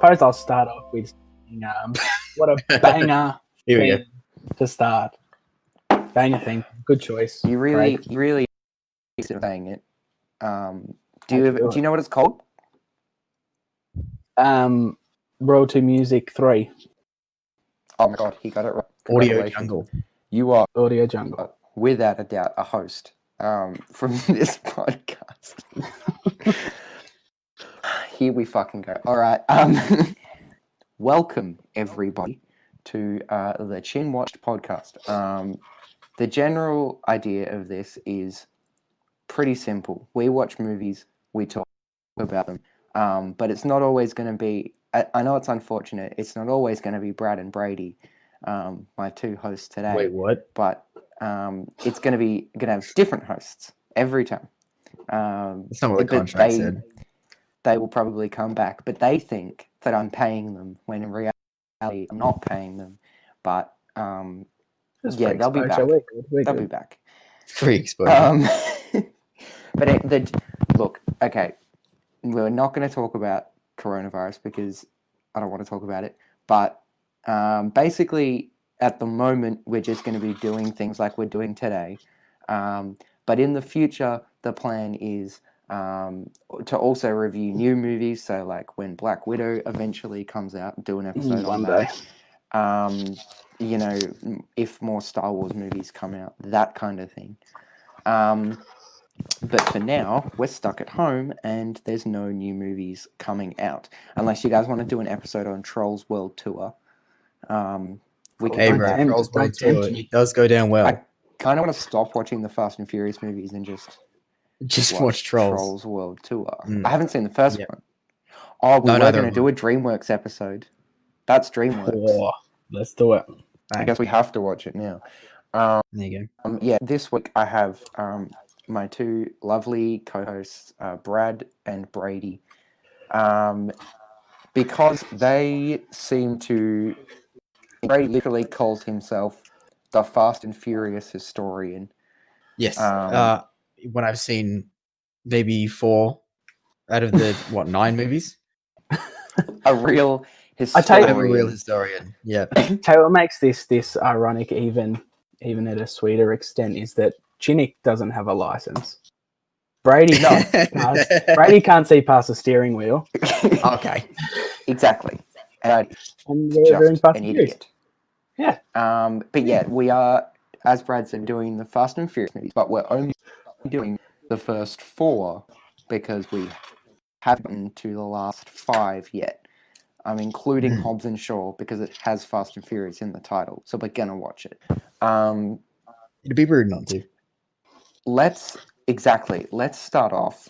suppose I'll start off with what a banger Here we go. thing to start. Banger thing. Good choice. You really Craig. saying it. Do How'd you do you know what it's called? Royalty Music 3. Oh my god, he got it right. Audio Congratulations. Jungle. You are Audio Jungle. without a doubt a host from this podcast. Here we fucking go. All right. Welcome everybody to the Chin Watched podcast. The general idea of this is pretty simple. We watch movies, we talk about them, but it's not always going to be. I know it's unfortunate. It's not always going to be Brad and Brady, my two hosts today. Wait, what? But it's going to have different hosts every time. That's not what the contract said. They will probably come back, but they think that I'm paying them when in reality I'm not paying them. But yeah, they'll be back. They'll be back. Free exposure. But look, okay, we're not going to talk about coronavirus because I don't want to talk about it. But basically, at the moment, we're just going to be doing things like we're doing today. But in the future, the plan is to also review new movies. So, like when Black Widow eventually comes out, do an episode on that. You know, if more Star Wars movies come out, that kind of thing. But for now, we're stuck at home and there's no new movies coming out. Unless you guys want to do an episode on Trolls World Tour. We can do that. Trolls World Tour, it does go down well. I kind of want to stop watching the Fast and Furious movies and just watch Trolls. Trolls World Tour. I haven't seen the first one. Oh, we were going to do a DreamWorks episode. That's DreamWorks. Oh, let's do it. I guess we have to watch it now. There you go. Yeah, this week I have my two lovely co-hosts, Brad and Brady, because they seem to. Brady literally calls himself the Fast and Furious historian. Yes. When I've seen maybe 4 out of the 9 movies. A real historian. I'm a real historian. Yeah. Tell you what makes this ironic even at a sweeter extent is that Chinnick doesn't have a license. Brady Brady can't see past the steering wheel. Okay. Exactly. And we're in Fast an and Furious. idiot. Yeah. But yeah, we are, as Brad said, doing the Fast and Furious movies, but we're only doing the first 4 because we haven't gotten to the last 5 yet. I'm including Hobbs and Shaw because it has Fast and Furious in the title, so we're gonna watch it. It'd be rude not to. Let's start off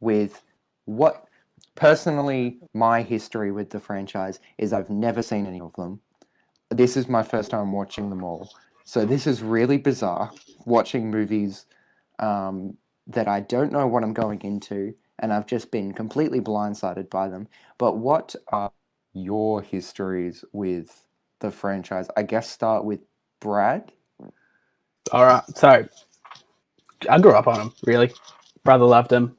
with what personally my history with the franchise is. I've never seen any of them. This is my first time watching them all, so this is really bizarre watching movies that I don't know what I'm going into, and I've just been completely blindsided by them. But what are your histories with the franchise? I guess start with Brad. All right. So I grew up on them. Really, brother loved them.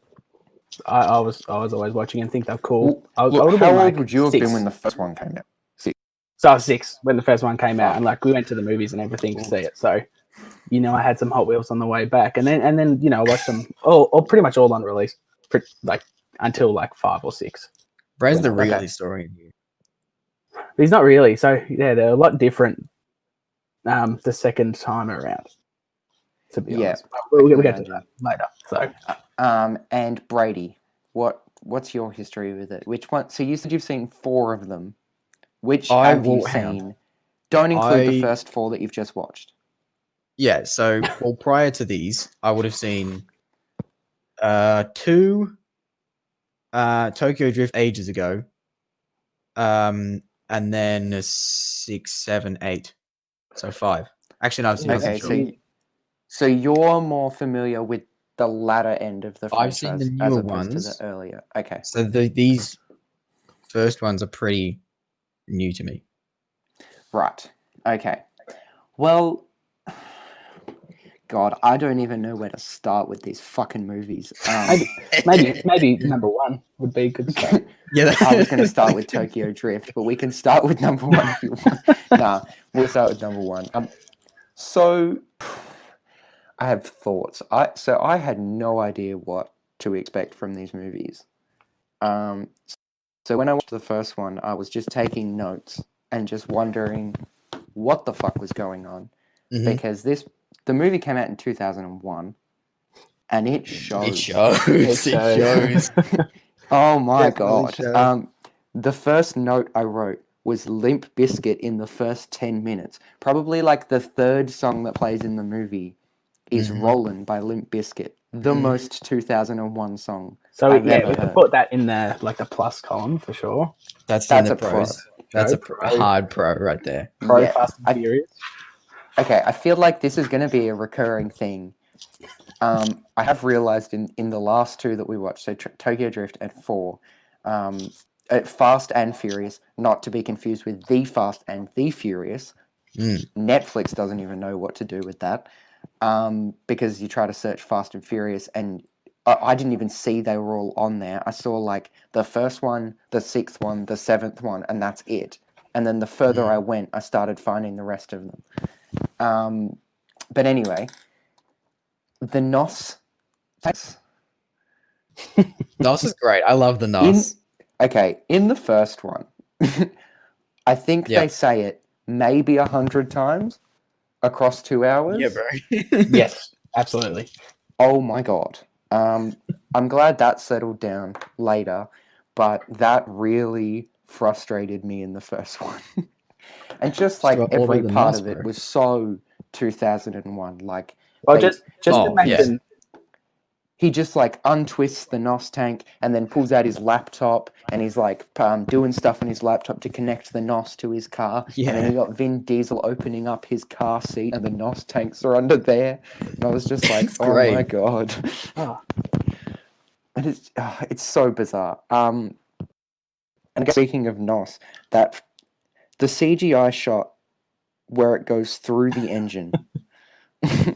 I was always watching and think they're cool. How old would you have been when the first one came out? 6. So I was 6 when the first one came out, and like we went to the movies and everything to see it. So, you know, I had some Hot Wheels on the way back, and then you know, I watched them all pretty much all on release, like until like 5 or 6. Brad's the real historian here. But he's not really. So yeah, they're a lot different. The second time around, to be honest. We'll get to that later. So, and Brady, what's your history with it? Which one? So you said you've seen 4 of them. Which have you seen? Don't include the first 4 that you've just watched. Yeah, so prior to these, I would have seen 2 Tokyo Drift ages ago. And then 6, 7, 8. So 5. Actually, no, I've seen so you're more familiar with the latter end of the franchise. I've seen the newer ones. To the earlier. Okay. So these first ones are pretty new to me. Right. Okay. Well, god, I don't even know where to start with these fucking movies. Maybe number one would be a good start. Yeah, I was going to start with Tokyo Drift, but we can start with number one if you want. Nah, we'll start with number one. So I have thoughts. I had no idea what to expect from these movies. So when I watched the first one, I was just taking notes and just wondering what the fuck was going on, because the movie came out in 2001, and it shows. It shows. Oh my Definitely god. shows. The first note I wrote was Limp Bizkit in the first 10 minutes. Probably like the third song that plays in the movie is Rollin' by Limp Bizkit, the most 2001 song So I've yeah, ever we could heard. put that in the the plus column for sure. That's That's in a the pro. pros. That's a Pro. hard pro right there. Pro Yeah, Fast and Furious. Okay, I feel like this is going to be a recurring thing. I have realized in the last two that we watched, so Tokyo Drift and 4, Fast and Furious, not to be confused with The Fast and The Furious. Netflix doesn't even know what to do with that, because you try to search Fast and Furious, and I didn't even see they were all on there. I saw like the first one, the 6th one, the 7th one, and that's it. And then the further I went, I started finding the rest of them. But anyway, the NOS. NOS is great. I love the NOS. In the first one, I think Yeah. they say it maybe 100 times across 2 hours. Yeah, bro. Yes, absolutely. Oh my god. I'm glad that settled down later, but that really frustrated me in the first one. And just like All every about the part NOS, of it bro. was so 2001. Like, Well, they- just imagine. he just like untwists the NOS tank and then pulls out his laptop, and he's like doing stuff on his laptop to connect the NOS to his car. Yeah. And then you got Vin Diesel opening up his car seat, and the NOS tanks are under there. And I was just like, It's oh great. my god. Oh, And it's so bizarre. And speaking of NOS, that the CGI shot where it goes through the engine.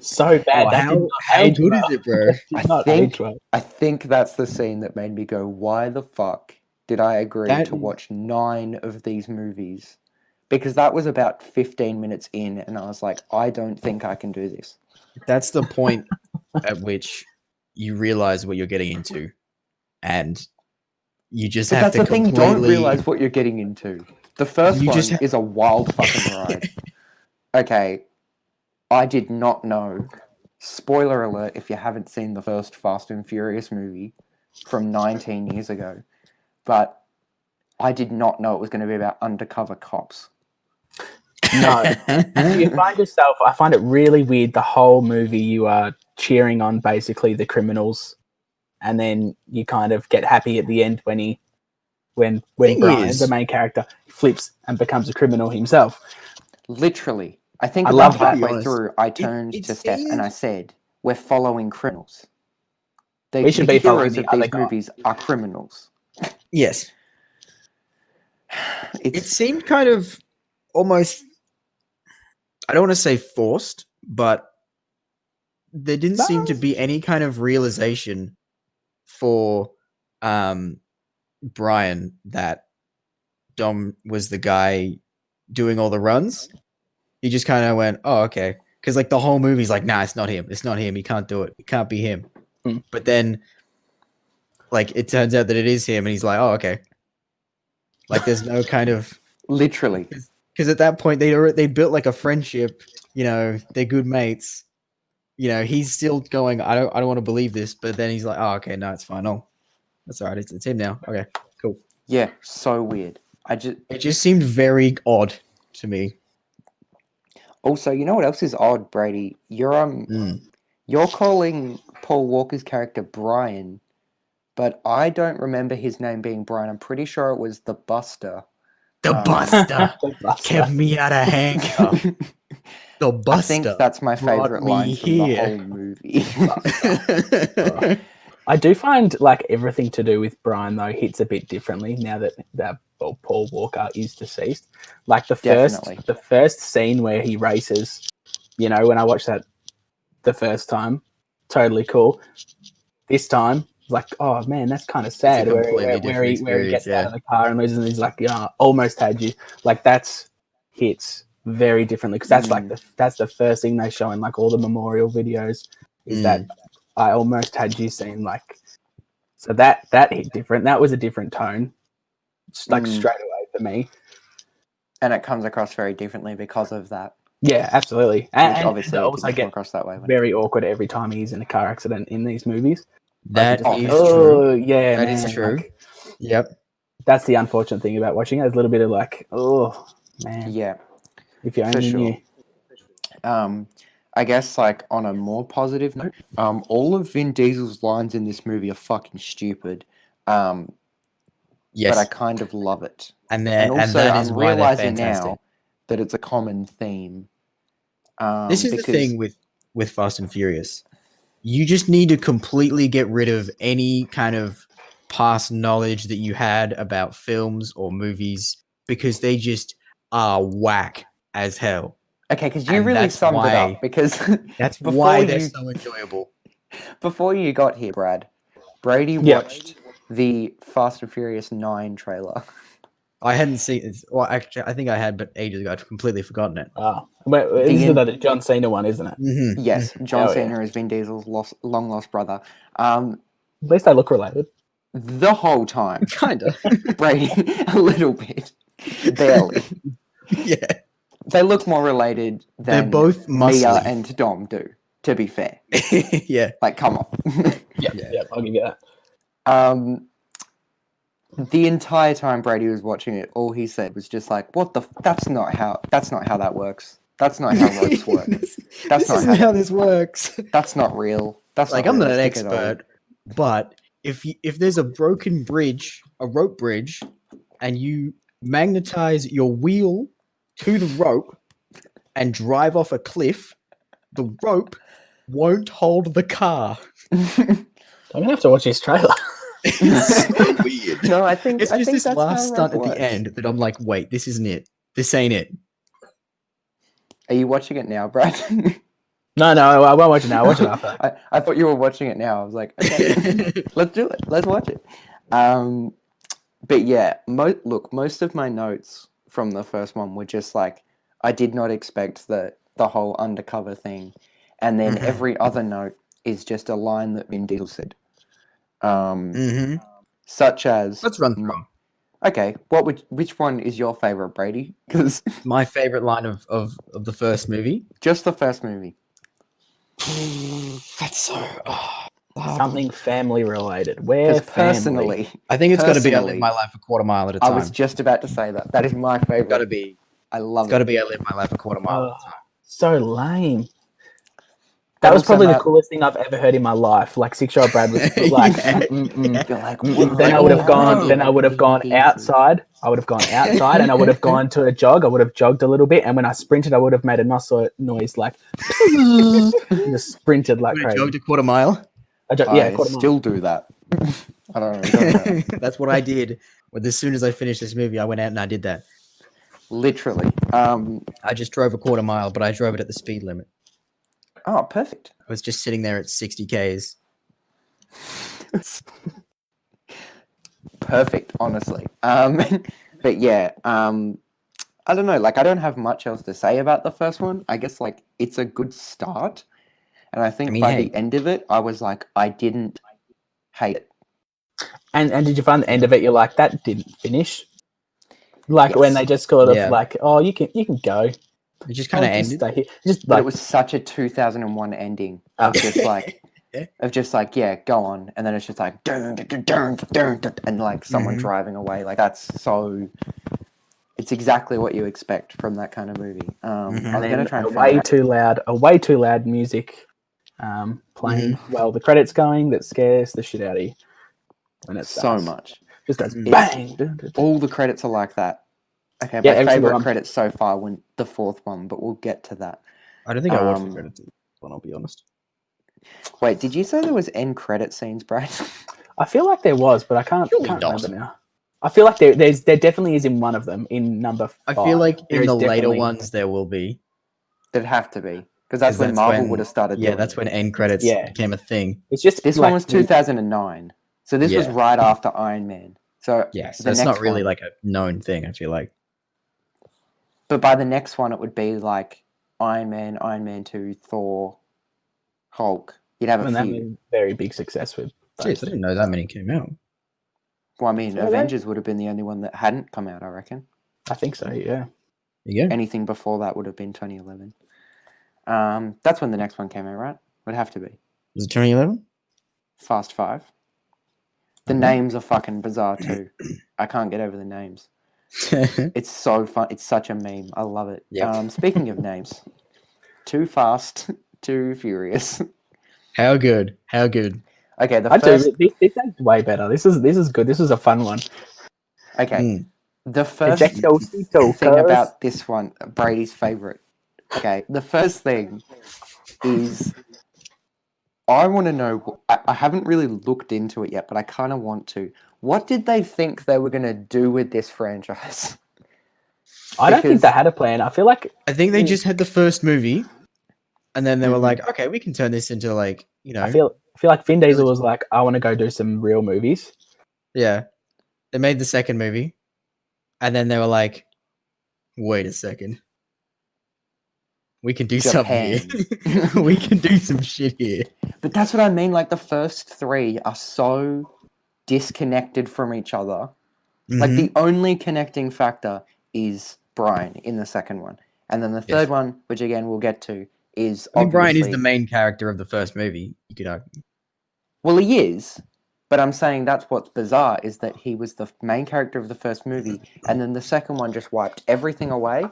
so bad. Oh, That did not how age good well. is it, bro? Did not think- age well. I think that's the scene that made me go, why the fuck did I agree That to is- watch 9 of these movies? Because that was about 15 minutes in, and I was like, I don't think I can do this. That's the point at which you realize what you're getting into, and you just But have that's to the thing, completely. don't realize what you're getting into. The first You one just ha- is a wild fucking ride. Okay, I did not know. Spoiler alert if you haven't seen the first Fast and Furious movie from 19 years ago. But I did not know it was going to be about undercover cops. No. You find yourself. I find it really weird. The whole movie, you are cheering on basically the criminals, and then you kind of get happy at the end when Thing Brian, is- the main character, flips and becomes a criminal himself. Literally. I think I about love that. halfway To be through, I turned it to Steph and seems- I said, we're following criminals. We should be following heroes the of other these guy. movies are criminals. Yes, it It's seemed kind of almost. I don't want to say forced, but there didn't seem to be any kind of realization for Brian that Dom was the guy doing all the runs. He just kind of went, "Oh, okay," because like the whole movie's like, "Nah, it's not him. It's not him. He can't do it. It can't be him." Hmm. But then, like, it turns out that it is him, and he's like, "Oh, okay." Like, there's no kind of literally. because at that point they built like a friendship. You know, they're good mates. You know, he's still going. I don't want to believe this, but then he's like, "Oh, okay, no, it's fine. Oh, that's all right. It's him now. Okay, cool." Yeah, so weird. It just seemed very odd to me. Also, you know what else is odd, Brady? You're calling Paul Walker's character Brian, but I don't remember his name being Brian. I'm pretty sure it was the Buster. The Buster kept me out of handcuff. The I Buster. think that's my brought favorite me line from here. the whole movie. I do find like everything to do with Brian though hits a bit differently now that Paul Walker is deceased. Like the Definitely. first scene where he races, you know, when I watched that the first time. Totally cool. This time, like, oh man, that's kind of sad. Where completely different he gets experience, out of the car and loses, and he's like, yeah, almost had you. Like that's hits very differently because that's like that's the first thing they show in like all the memorial videos is that I almost had you scene. Like, so that hit different. That was a different tone, just like straight away for me. And it comes across very differently because of that. Yeah, absolutely. Which And obviously it also didn't come get across that way. very awkward every time he's in a car accident in these movies. That Like, is oh, true. yeah, That man. is true. Like, Yep. that's the unfortunate thing about watching it. There's a little bit of like, oh man, Yeah, if you for only sure. knew. I guess like on a more positive note, all of Vin Diesel's lines in this movie are fucking stupid. Yes. But I kind of love it. And also, that is I'm why they're realizing fantastic. now that it's a common theme. This is the thing with Fast and Furious. You just need to completely get rid of any kind of past knowledge that you had about films or movies because they just are whack as hell. Okay, because you And really that's summed it why- up. Because That's before why they're you- so enjoyable. before you got here, Brad, Brady Yeah. watched the Fast and Furious 9 trailer. I hadn't seen it. Well, actually, I think I had, but ages ago. I'd completely forgotten it. Oh, wait, this is the John Cena one, isn't it? Mm-hmm. Yes, John Oh, yeah. Cena is Vin Diesel's long lost brother. At least they look related. The whole time, Kind of. Brady, a little bit, barely. Yeah. They look more related They're than both Mia muscly. and Dom do. To be fair, Yeah. like, come on. Yeah, I'll give you that. The entire time Brady was watching it, all he said was just like, "What the? That's not how that works. That's not how ropes work. That's This not isn't how this works. That's not real. That's Like, not I'm not an realistic at all." expert, but if there's a broken bridge, a rope bridge, and you magnetize your wheel to the rope and drive off a cliff, the rope won't hold the car. Don't have to watch this trailer. It's so weird. No, I think It's I just think this that's last how stunt rope at the works. end that I'm like, wait, this isn't it. This ain't it. Are you watching it now, Brad? No, I won't watch it now. I'll watch it after. I thought you were watching it now. I was like, okay, let's do it. Let's watch it. But yeah, most of my notes from the first one were just like, I did not expect the whole undercover thing, and then every other note is just a line that Vin Diesel said, such as, Let's run through 'em. okay, which one is your favorite, Brady? Because My favorite line of the first movie. just the first movie. That's so. Something family related. Where Because personally, I think it's got to be I Personally, live my life a quarter mile at a I time. was just about to say that. That is my favorite. Got to be. I love It's got to it. be I live my life a quarter mile. At a time. so lame. But That was also probably the Matt- coolest thing I've ever heard in my life. Like 6-year-old Brad was like, Yeah. You're like, Then I would have gone. Then I would have gone outside. I would have gone outside, and I would have gone to a jog. I would have jogged a little bit, and when I sprinted, I would have made a noise like just sprinted like Would have crazy. jogged a quarter mile. I I quarter mile. still do that. I don't know. That's what I did. But as soon as I finished this movie, I went out and I did that. Literally. I just drove a quarter mile, but I drove it at the speed limit. Oh, perfect. I was just sitting there at 60 Ks. Perfect, honestly. But yeah, I don't know. Like, I don't have much else to say about the first one. I guess like it's a good start, and I think I mean, by hey. the end of it, I was like, I didn't hate it. And did you find the end of it? You're like, that didn't finish. Like when Yes. they just sort of Yeah. like, oh, you can go. It just kind of Oh, just ended. stay here. Just But like it was such a 2001 ending of just like, yeah, go on, and then it's just like, dun, dun, dun, dun, dun, dun, and like someone Mhm. driving away. Like that's so. It's exactly what you expect from that kind of movie. I was and gonna then try and a find way out- too loud music playing while the credits going that scares the shit out of you when it so starts. much. Just goes Mm. bang. Dun, dun, dun. All the credits are like that. Okay, Yeah, my every single favorite one. credits so far went the fourth one, but we'll get to that. I don't think I watched the Um, credits of this one, I'll be honest. Wait, did you say there was end credit scenes, Brad? I feel like there was, but I can't Surely remember not. now. I feel like there definitely is in one of them in number 5. I feel like There in is the later definitely- ones there will be. There'd have to be because that's 'Cause when that's Marvel when- would have started. Yeah, doing that's it. when end credits Yeah. became a thing. It's just This like, one was 2009, so this was Yeah. right after Iron Man. So Yeah, so the it's next not really one- like a known thing. I feel like. But by the next one, it would be like Iron Man, Iron Man 2, Thor, Hulk. You'd have I a mean, that few. was very big success with those. Jeez, I didn't know that many came out. Well, I mean, Were they? Avengers would have been the only one that hadn't come out, I reckon. I think so. Yeah. There you go. Anything before that would have been 2011. That's when the next one came out, right? Would have to be. Was it 2011? Fast 5. The Okay. names are fucking bizarre too. I can't get over the names. It's so fun. It's such a meme. I love it. Yep. Speaking of names, Too Fast, Too Furious. How good? How good? Okay, the I first. do. This is way better. This is good. This is a fun one. Okay, Mm. the first Ejectocito, thing cuz. about this one, Brady's favorite. Okay, the first thing is I want to know. I haven't really looked into it yet, but I kind of want to. What did they think they were going to do with this franchise? I don't think because- they had a plan. I feel like I think they just had the first movie, and then they were Mhm. like, "Okay, we can turn this into like, you know, I feel like Vin Diesel was like, I want to go do some real movies. yeah." They made the second movie, and then they were like, "Wait a second, we can do something here. We can do some shit here." But that's what I mean. Like the first three are so disconnected from each other. Like Mhm. the only connecting factor is Brian in the second one, and then the third Yes. one, which again we'll get to, is I mean, Brian is obviously- the main character of the first movie. You could argue. Well, he is, but I'm saying that's what's bizarre is that he was the main character of the first movie, and then the second one just wiped everything away,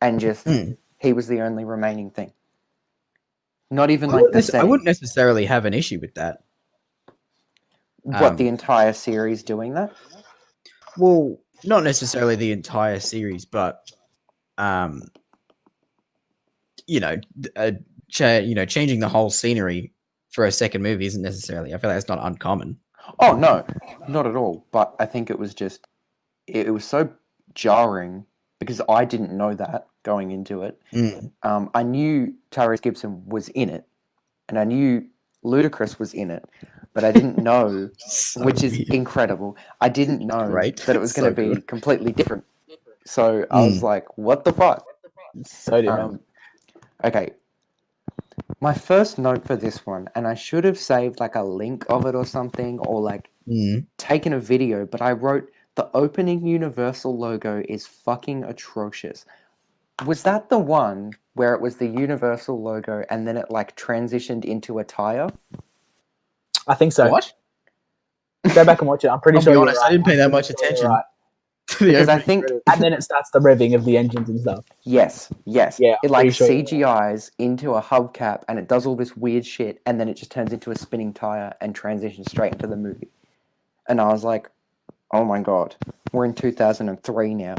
and just Hmm. he was the only remaining thing. Not even I like wouldn't, the nec- I setting. wouldn't necessarily have an issue with that. What the entire series doing that? Well, not necessarily the entire series, but you know, changing the whole scenery for a second movie isn't necessarily. I feel like it's not uncommon. Oh no, not at all. But I think it was just it was so jarring because I didn't know that going into it. Mm. I knew Tyrese Gibson was in it, and I knew Ludacris was in it, but I didn't know, So which is weird. incredible. I didn't know Great. that it was going to So be good. completely different. So I was like, "What the fuck?" So different. Okay. My first note for this one, and I should have saved like a link of it or something, or like Mm. taken a video, but I wrote the opening Universal logo is fucking atrocious. Was that the one where it was the Universal logo and then it like transitioned into a tire? I think so. What? Go back and watch it. I'm pretty I'll sure be you're honest, right. I didn't pay that I'm much pretty sure you're attention right. to the Because I opening think credits. And then it starts the revving of the engines and stuff. yes. Yeah, It I'm like pretty sure you're CGIs into a hubcap and it does all this weird shit and then it just turns into a spinning tire and transitions straight into the movie. And I was like, oh my god, we're in 2003 now.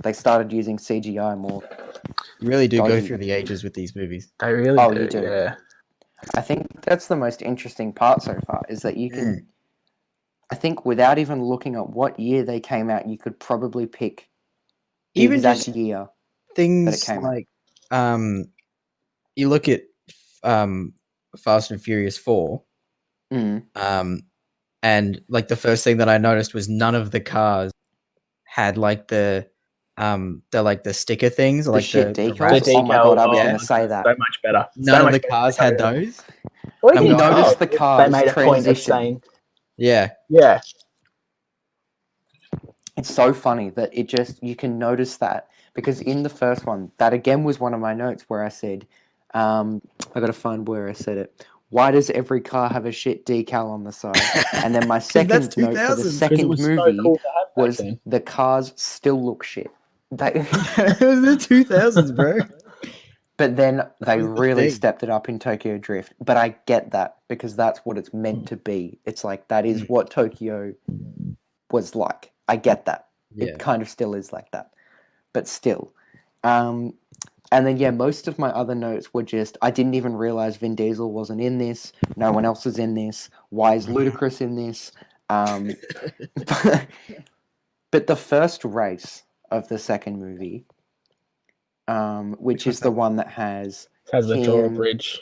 They started using CGI more. You really do go Dodgy. through the ages with these movies. They really Oh, do. you do. Yeah. I think that's the most interesting part so far is that you can. I think without even looking at what year they came out, you could probably pick the Even exact just year. things came out. like you look at Fast and Furious 4, Mm. and like the first thing that I noticed was none of the cars had like the sticker things, or The like shit the decals. wraps. Oh my god, I was yeah. going to say that. So much better. None so of the much better. cars had those. Well, I'm you going, notice oh, the they cars made a point of transition. saying, Yeah, yeah, It's so funny that it just you can notice that because in the first one, that again was one of my notes where I said, I got to find where I said it. Why does every car have a shit decal on the side? And then my second that's note for the 2000. because it second was so movie cool to have back was then. the cars still look shit. They, it was the 2000s, bro. but then they was the really thing. stepped it up in Tokyo Drift. But I get that because that's what it's meant to be. It's like that is what Tokyo was like. I get that. Yeah. It kind of still is like that. But still. And then, yeah, most of my other notes were just, I didn't even realize Vin Diesel wasn't in this. No one else is in this. Why is Ludacris in this? But the first race of the second movie, which is the one that has Has the him drawbridge.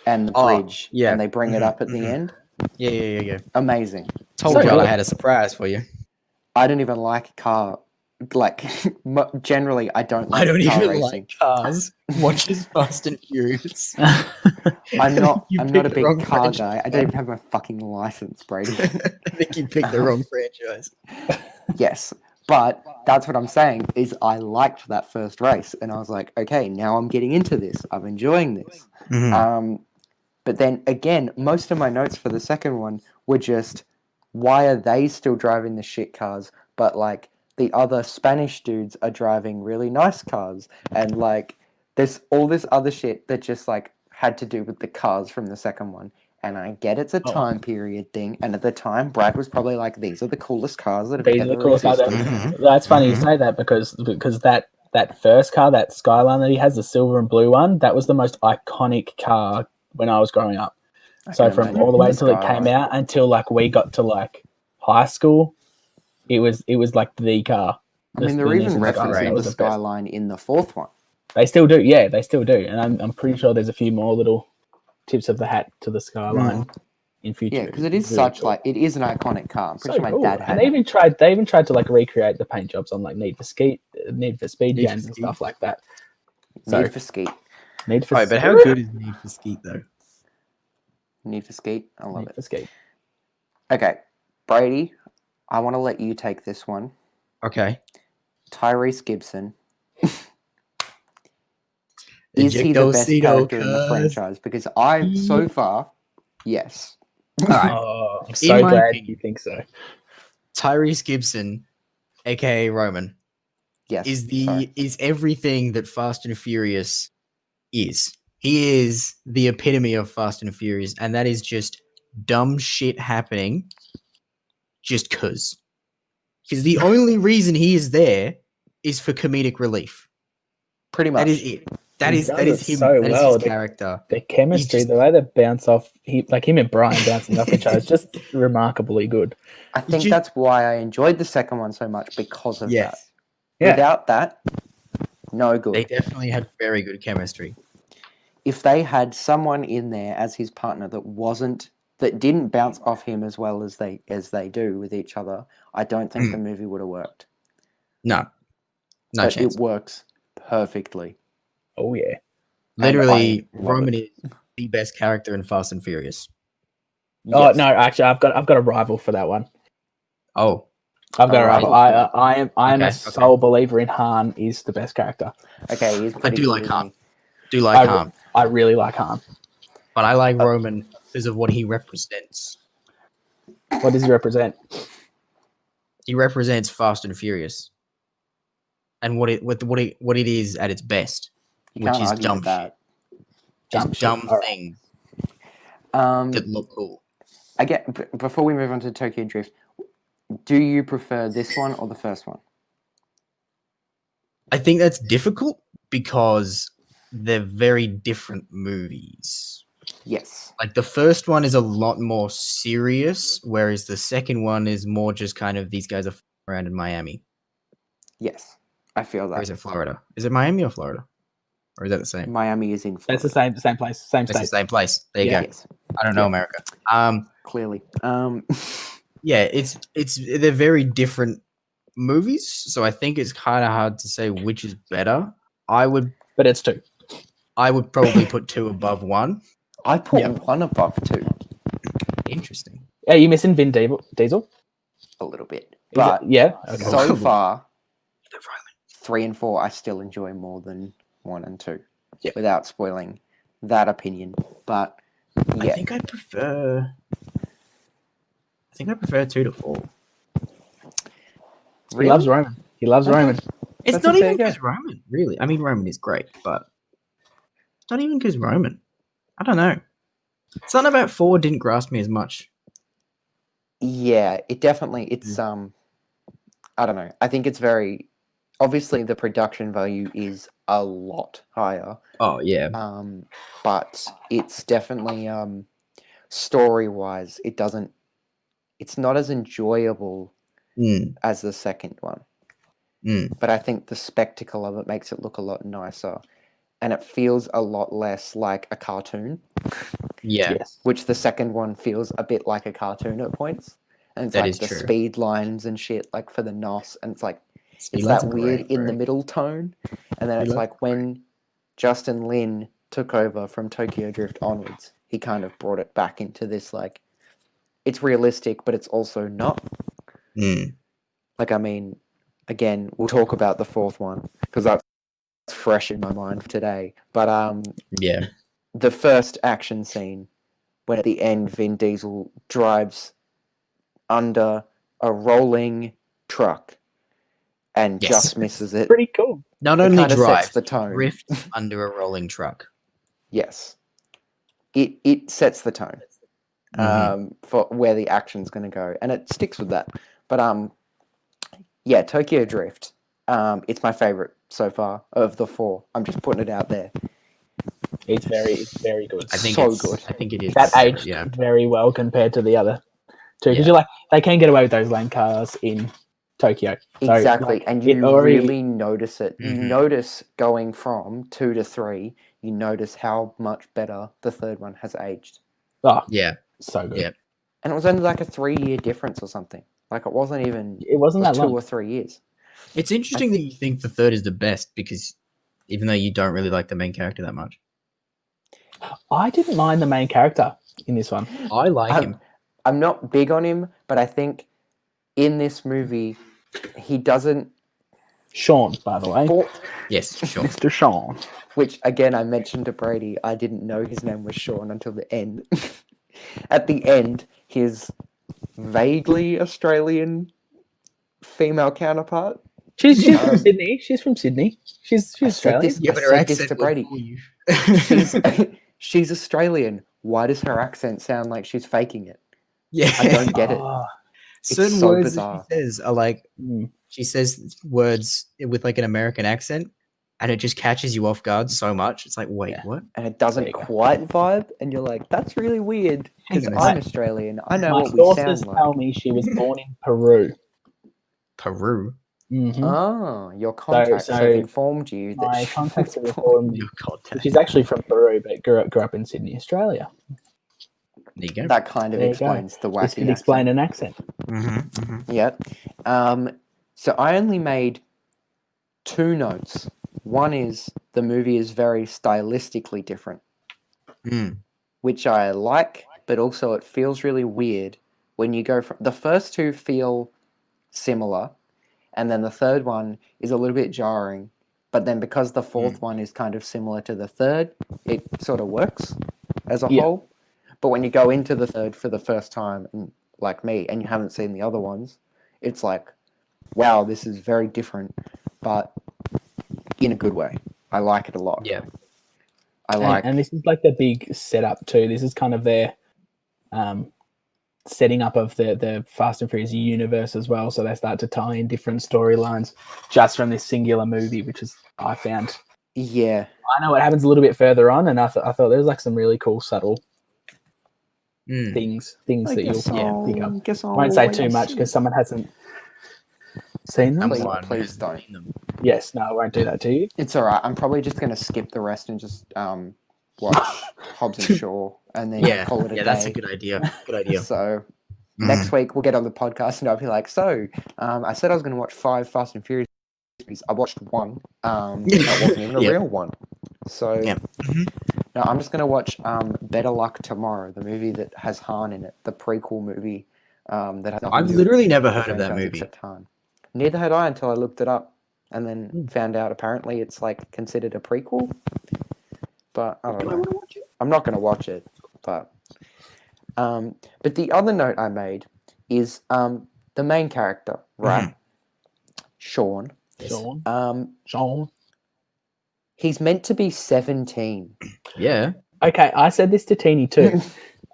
and the Oh, bridge, yeah. and they bring it Mhm, up at the mhm. end. Yeah. Amazing. Told So y'all I good. had a surprise for you. I don't even like car. Like generally, I don't like I don't car even racing. like cars. Watches Fast and Furious. I'm not. You I'm not a picked the wrong big car franchise, guy. I don't even have my fucking license, Brady. I think you picked the wrong franchise. Yes, but that's what I'm saying. Is I liked that first race, and I was like, okay, now I'm getting into this. I'm enjoying this. But then again, most of my notes for the second one were just, why are they still driving the shit cars, but like the other Spanish dudes are driving really nice cars, and like there's all this other shit that just like had to do with the cars from the second one. And I get it's a Oh. time period thing, and at the time, Brad was probably like, "These are the coolest cars that have These are the ever coolest cars existed." ever. That's funny you say that because that first car, that Skyline that he has, the silver and blue one, that was the most iconic car when I was growing up. I So can from imagine. all the way The until it came Skyline. out until like we got to like high school, it was like the car. I mean, they're even Nissan Skyline, referencing that the was the best. Skyline in the fourth one. They still do, yeah, they still do, and I'm pretty sure there's a few more little tips of the hat to the Skyline in future. Yeah, because it is Really such cool. like it is an iconic car. I'm pretty So sure my cool. dad And had. they even tried to like recreate the paint jobs on like Need for Speed Need games for and Speed. stuff like that. So Need for Skeet. Need for Right, but how Speed. good is Need for Speed though? Need for Skeet. I love Need it. for Speed. Okay, Brady, I want to let you take this one. Okay. Tyrese Gibson. Is he the Ejecto best Cedo, character in the cuz. franchise? Because I, so far, yes. Alright. Oh, I'm In so my glad opinion, you think so. Tyrese Gibson, aka Roman, Yes. is everything that Fast and Furious is. He is the epitome of Fast and Furious, and that is just dumb shit happening just cause. Because the only reason he is there is for comedic relief. Pretty much. That is it. That He is does it him. so That is well. his character. The chemistry, just- the way they bounce off, him and Brian bouncing off each other is just remarkably good. I think just- that's why I enjoyed the second one so much, because of that. Yes. Yeah. Without that, no good. They definitely had very good chemistry. If they had someone in there as his partner that didn't bounce off him as well as they do with each other, I don't think the movie would have worked. No. No but chance. it works perfectly. Oh yeah. Literally, I love Roman it. is the best character in Fast and Furious. Oh Yes. no, actually, I've got a rival for that one. Oh, I've got a Alright. rival. I am Okay, a okay. sole believer in Han is the best character. Okay, he's I pretty do good, like isn't Han. he? Do like Han, I really like Han. but I like Roman because of what he represents. What does he represent? He represents Fast and Furious, and what it is at its best, You which can't is argue dumb with that. just Dumb shit. dumb Alright. things Um, that look cool. before we move on to Tokyo Drift, do you prefer this one or the first one? I think that's difficult because they're very different movies. Yes. Like the first one is a lot more serious, whereas the second one is more just kind of these guys are around in Miami. Yes. I feel Or is that. it Florida? Is it Miami or Florida? Or is that the same? Miami is in Florida. That's the same place, same It's the state. same place. There you Yeah. go. Yes, I don't know Yeah. America. clearly. Yeah, they're very different movies, so I think it's kind of hard to say which is better. But it's two. I would probably put 2 above 1. I put Yeah. 1 above 2 Interesting. Yeah, you missing Vin Diesel? a little bit. Is But it? Yeah. Okay. so far, The Roman. 3 and 4 I still enjoy more than 1 and 2. Yeah. Without spoiling that opinion. But I yeah. think I prefer 2 to 4. He loves Roman. He loves Okay. Roman. It's That's a not fair even guess. because Roman, really. I mean, Roman is great, but it's not even because Roman. I don't know. Something about 4 didn't grasp me as much. Yeah, it definitely it's I don't know. I think it's very obviously the production value is a lot higher. Oh yeah. But it's definitely story-wise it's not as enjoyable Mm, as the second one. mm. But I think the spectacle of it makes it look a lot nicer. and it feels a lot less like a cartoon, Yeah, Yes. which the second one feels a bit like a cartoon at points. And it's That like is the true. speed lines and shit, like for the NOS, and it's like Speed it's lines that are weird great, in the bro. middle tone, and then Speed it's lines like when Justin Lin took over from Tokyo Drift onwards, he kind of brought it back into this like it's realistic, but it's also not. Mm, Like, I mean, again, we'll talk about the fourth one because that's fresh in my mind today. But yeah. the first action scene when at the end Vin Diesel drives under a rolling truck and Yes. just misses it. Pretty cool. Not It only kinda sets drives, the tone. drifts under a rolling truck. Yes, it sets the tone Mhm. for where the action's going to go, and it sticks with that. But yeah, Tokyo Drift. It's my favorite so far of the four. I'm just putting it out there. It's very good. I think So it's good. I think it is That my favorite, aged yeah. very well compared to the other two because Yeah. you're like they can get away with those lane cars in Tokyo. So, Exactly, like, and it you already- really notice it. You Mhm. notice going from 2 to 3. You notice how much better the third one has aged, Oh, Yeah. so good. Yeah. and it was only like a 3-year difference or something. Like it wasn't even It wasn't that 2 long. or 3 years. It's interesting that you think the third is the best because even though you don't really like the main character that much. I didn't mind the main character in this one. I like him. I'm not big on him, but I think in this movie he doesn't. Sean, by the way. Yes, sure. Mr. Sean. Which again, I mentioned to Brady. I didn't know his name was Sean until the end. At the end, his vaguely Australian female counterpart. She's from Sydney. She's from Sydney. She's I said Australian. this. Yeah, I but her said this accent to will Brady. fool you. She's she's Australian. Why does her accent sound like she's faking it? Yeah. I don't get it. Oh, Certain so words bizarre. that she says are like mm. she says words with like an American accent and it just catches you off guard so much. It's like, wait, Yeah. what? And it There doesn't you go. quite vibe, and you're like, that's really weird because Hang on a I'm sec. Australian. I know My what we sources sound like. tell me she was born in Peru. Peru. Mm-hmm. Oh, your contacts so have informed you that My she contacts was have born. informed me. Your contact. She's actually from Peru, but grew up in Sydney, Australia. There you go. That kind of There you go. explains the This wacky could explain an accent. Yep. So I only made 2 notes. One is the movie is very stylistically different, Mm. which I like, but also it feels really weird when you go from the first 2 feel similar, and then the third one is a little bit jarring. But then because the fourth one is kind of similar to the third, it sort of works as a Yeah. whole. But when you go into the third for the first time, and like me, and you haven't seen the other ones, it's like, wow, this is very different, but in a good way. I like it a lot. Yeah. I like. And this is like the big setup too. This is kind of their setting up of the Fast and Furious universe as well. So they start to tie in different storylines just from this singular movie, which is I found. Yeah. I know it happens a little bit further on, and I thought there's like some really cool subtle Mm. things I that you'll guess I'll, pick up. guess I'll Won't say wait too and much see. because someone hasn't seen them. Someone please has don't. seen them. Yes, no, I won't do that to you. It's all right. I'm probably just going to skip the rest and just watch Hobbs and Shaw and then Yeah. call it a day. Yeah, that's a good idea. Good idea. So Mhm. next week we'll get on the podcast and I'll be like, so I said I was going to watch 5 Fast and Furious movies. I watched 1. That wasn't even a Yep. real one. So Yep. Mhm. no, I'm just going to watch Better Luck Tomorrow, the movie that has Han in it, the prequel movie that has nothing I've to do literally with never the heard of that franchise movie. except Han. Neither had I until I looked it up and then found out apparently it's like considered a prequel. But I don't know. I'm not going to watch it, but the other note I made is the main character, right? Sean. Sean. He's meant to be 17. Yeah. Okay, I said this to Teeny too.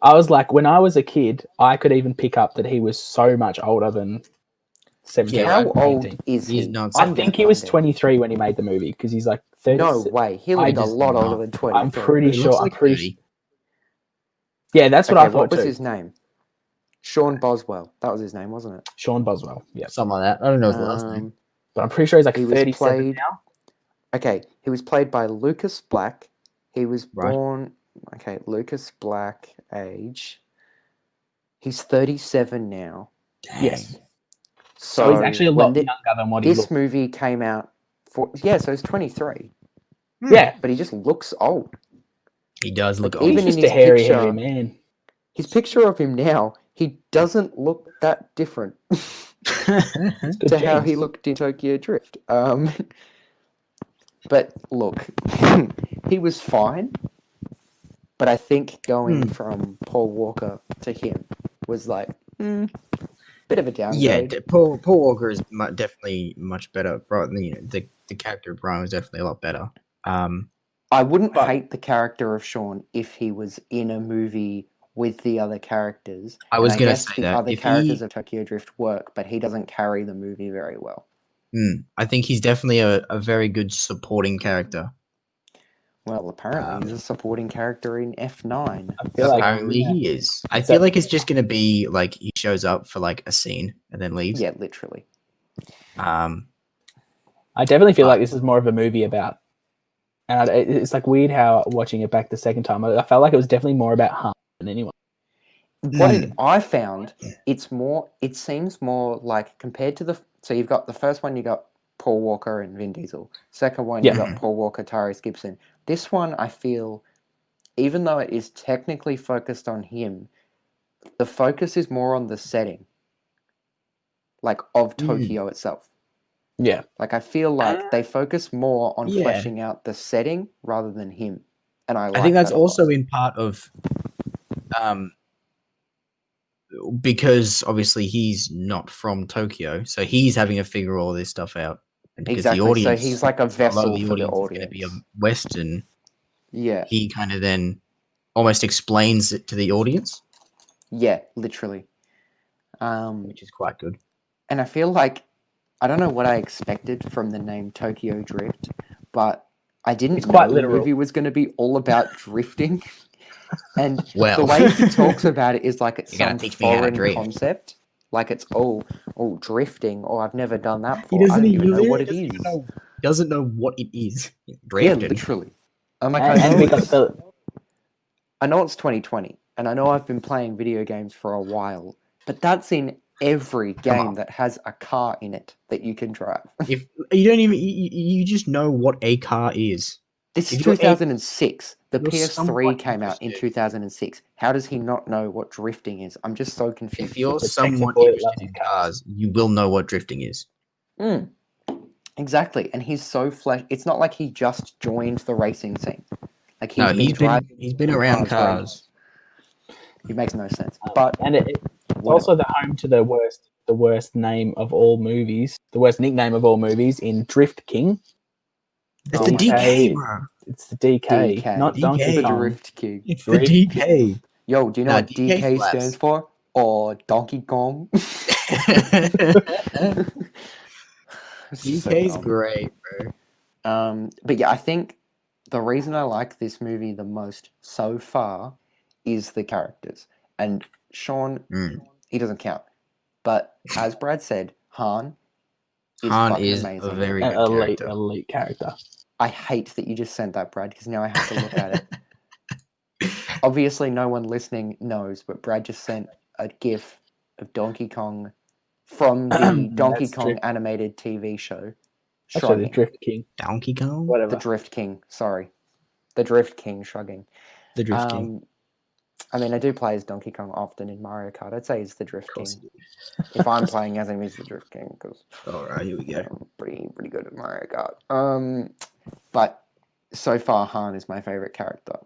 I was like, when I was a kid, I could even pick up that he was so much older than 17. Yeah, How right. old 18. is He's he? not I I'm think gonna he was find out. 23 when he made the movie because he's like 30. No way. He looked a just lot not. older than 23. I'm pretty He sure. looks like 30. Yeah, that's what Okay, I thought what was too. his name? Sean Boswell. That was his name, wasn't it? Sean Boswell. Yeah, Something like that. I don't know his last name. but I'm pretty sure he's like He was 37 played- now. Okay, he was played by Lucas Black. He was Right. born. Okay, Lucas Black, age. He's 37 now. Yes. So, So he's actually a when lot younger than what he this looks. movie came out so he's 23, Yeah, but he just looks old. He does look Like, old. even he's in just a his hairy, picture- hairy man. His picture of him now, he doesn't look that different Good to how he genes. looked in Tokyo Drift. But look, he was fine. But I think going from Paul Walker to him was like bit of a downgrade. Yeah, Paul Walker is definitely much better. The character of Brian was definitely a lot better. I wouldn't But- hate the character of Sean if he was in a movie with the other characters. I was And gonna guess say the that other if characters he- of Tokyo Drift work, but he doesn't carry the movie very well. I think he's definitely a very good supporting character. Well, apparently he's a supporting character in F9. I feel like Apparently he is. I So- feel like it's just gonna be like he shows up for like a scene and then leaves. Yeah, literally. Um, I definitely feel like this is more of a movie about, and it's like weird how watching it back the second time, I felt like it was definitely more about Han than anyone. What I found, it seems more like compared to so you've got the first one, you got Paul Walker and Vin Diesel. Second one, you Yeah. got Paul Walker, Tyrese Gibson. This one, I feel, even though it is technically focused on him, the focus is more on the setting, like of Tokyo itself. Yeah, Like I feel like they focus more on Yeah. fleshing out the setting rather than him, and I I think that's that a lot. also in part of, because obviously he's not from Tokyo, so he's having to figure all this stuff out. And because Exactly. the audience, So he's like a a lot vessel of the for the audience is audience. going to be a Western. Yeah. He kind of then almost explains it to the audience, Yeah, literally. which is quite good. And I feel like I don't know what I expected from the name Tokyo Drift, but I didn't It's quite know literal. the movie was going to be all about drifting. And Well, the way he talks about it is like it's You're gonna some teach me how to foreign drift. concept. Like it's drifting. Oh, I've never done that he before. I doesn't don't even even know what it doesn't is. even know- doesn't know what it is. Yeah, Drifting. literally. I'm like, and I know because I know it's 2020, and I know I've been playing video games for a while, but that's in every game on. that has a car in it that you can drive. If you don't even, you just know what a car is. This If is you're 2006. The you're PS3 somewhat came out in interested- 2006. How does he not know what drifting is? I'm just so confused. If you're The somewhat technical interested level in cars, you will know what drifting is. Exactly, and he's so flash. It's not like he just joined the racing scene. Like No, driving. he's been around cars, cars. It makes no sense. But and it's also the home to the worst name of all movies, the worst nickname of all movies in Drift King. It's Oh the my DK, God. bro. It's the DK, DK. not DK. Donkey the Kong. Drift King. It's Drift the DK. Yo, do you know Nah, what DK DK slaps. stands for? Or Donkey Kong? DK's So dumb. great, bro. But yeah, I think the reason I like this movie the most so far is the characters. And Sean, he doesn't count. But as Brad said, Han is Han fucking is amazing. a very An good elite, character. elite character. I hate that you just sent that, Brad, because now I have to look at it. Obviously, no one listening knows, but Brad just sent a GIF of Donkey Kong from the Donkey That's Kong Drift- animated TV show. Actually, the Shrugging. Drift King. Donkey Kong? Whatever. The Drift King, sorry. The Drift King shrugging. The Drift King. I mean, I do play as Donkey Kong often in Mario Kart. I'd say he's the Drift Of course King. you If I'm playing as him, he's the Drift King because do. Alright, here we go. I'm pretty good at Mario Kart. But so far, Han is my favorite character.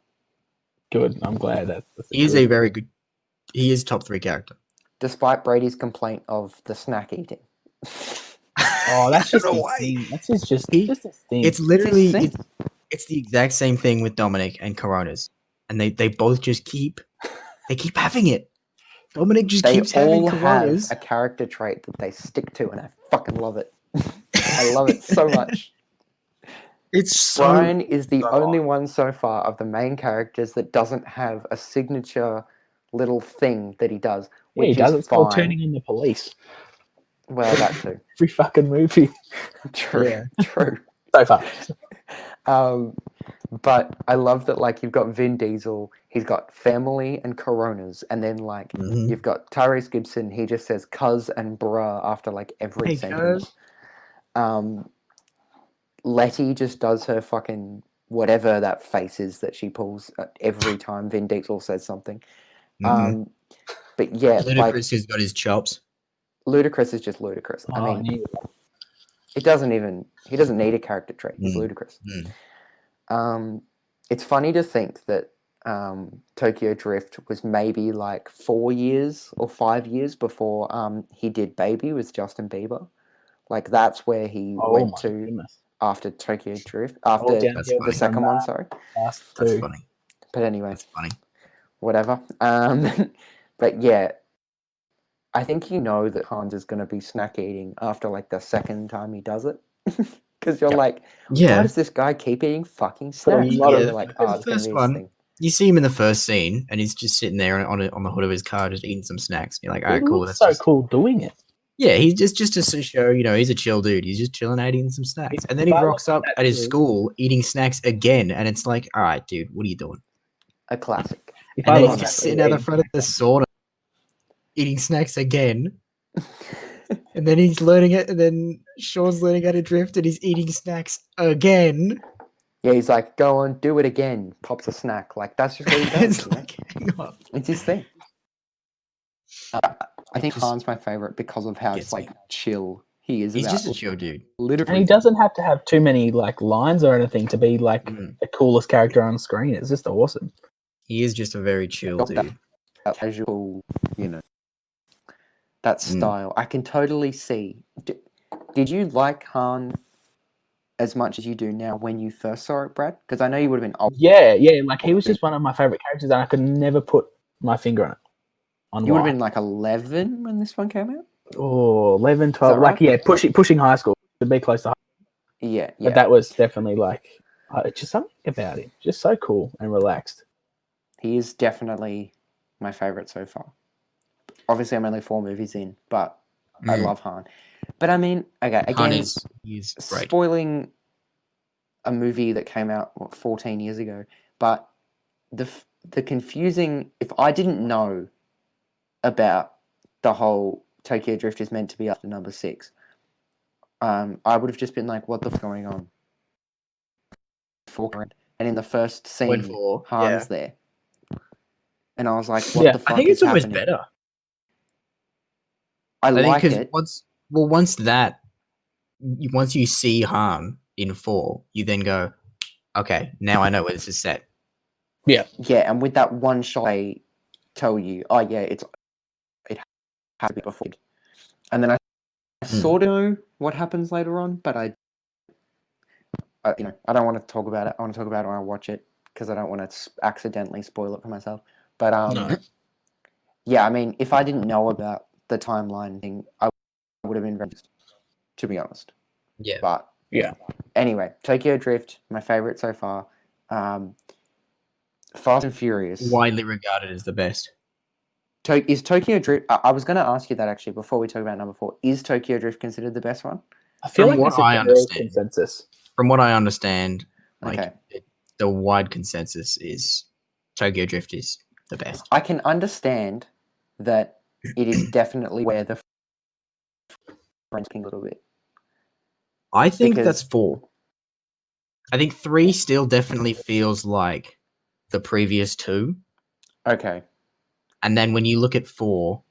Good. I'm glad that's He is a very good. He is top 3 character. Despite Brady's complaint of the snack eating. Oh, that's just I don't his know why. thing. That's just He- his thing. It's literally thing. it's the exact same thing with Dominic and Coronas, and they both just keep having it. Dominic just They keeps having all have Coronas. a character trait that they stick to, and I fucking love it. I love it so much. It's so Brian is the so only one so far of the main characters that doesn't have a signature little thing that he does. Yeah, Which he does. is It's called fine. turning on the police. Well, that too. Every fucking movie. True. Yeah. True. So far. But I love that, like, you've got Vin Diesel, he's got family and Coronas, and then, like, Mhm. you've got Tyrese Gibson, he just says cuz and bruh after, like, every Hey, sentence. cuz. Letty just does her fucking whatever that face is that she pulls every time Vin Diesel says something. Mhm. But yeah, like, Ludacris has got his chops. Ludacris is just Ludacris. I Oh, mean, knew he doesn't need a character trait. He's Mm. Ludacris. Mm. It's funny to think that Tokyo Drift was maybe like 4 years or 5 years before he did Baby with Justin Bieber. Like, that's where he Oh went my to goodness. after Tokyo Drift, All after downhill That's the funny. second from one, that sorry. last That's two. funny. But anyway, That's funny. whatever. But yeah, I think you know that Hans is going to be snack eating after like the second time he does it. Because you're Yeah. like, why Yeah. does this guy keep eating fucking Put a snacks? lot And of- you're like, the oh, it's going to first be his one, thing. you see him in the first scene, and he's just sitting there on the hood of his car, just eating some snacks. You're like, all He right, cool. looks That's so just, cool doing it. yeah, he's just to show, he's a chill dude. He's just chilling out eating some snacks, If and then he I look rocks at up that at his dude- school eating snacks again, and it's like, all right, dude, what are you doing? A classic. If And I then look he's at just that sitting dude out the eating front of the sauna, eating snacks again. And then he's learning it, and then Sean's learning how to drift, and he's eating snacks again. Yeah, he's like, go on, do it again. Pops a snack. Like, that's just what he does. It's You know? like, hang on. It's his thing. I think Just Han's my favorite because of how gets it's like me. chill he is. He's about just a chill dude. literally. and he doesn't have to have too many like lines or anything to be like Mm. the coolest character on screen. It's just awesome. He is just a very chill Got that- dude. that casual, that Mm. style. I can totally see. Did you like Han as much as you do now when you first saw it, Brad? Because I know you would have been old. Yeah, like he was just one of my favorite characters, and I could never put my finger on it. On You would why. have been like 11 when this one came out. Oh, 11, 12, that like right? yeah, pushing high school to be close to high. Yeah, But yeah. that was definitely like it's just something about him, just so cool and relaxed. He is definitely my favorite so far. Obviously, I'm only 4 movies in, but I Mm. love Han. But I mean, okay, Han again, he's great. spoiling a movie that came out 14 years ago, but the confusing. If I didn't know about the whole Tokyo Drift is meant to be after number 6, I would have just been like, "What the f going on?" And in the first scene, for, Han's yeah. there, and I was like, "What Yeah, the fuck I think is it's almost happening?" better. I I think like because it. once you see Han in 4, you then go, okay, now I know where this is set. Yeah, and with that one shot, they tell you, "Oh yeah, it has to be before." And then I sort of know what happens later on, but I don't want to talk about it. I want to talk about it when I watch it because I don't want to accidentally spoil it for myself. But No. yeah, I mean, if I didn't know about the timeline thing, I would have been very confused, to be honest. Yeah. But Yeah. anyway, Tokyo Drift, my favorite so far. Fast and Furious. Widely regarded as the best. Is Tokyo Drift? I was going to ask you that actually before we talk about number 4. Is Tokyo Drift considered the best one? I feel From like what it's a I general understand. consensus. From what I understand, like Okay. the wide consensus is Tokyo Drift is the best. I can understand that it is definitely where the friends ping a little bit. I think Because- that's 4. I think 3 still definitely feels like the previous 2. Okay. And then when you look at 4,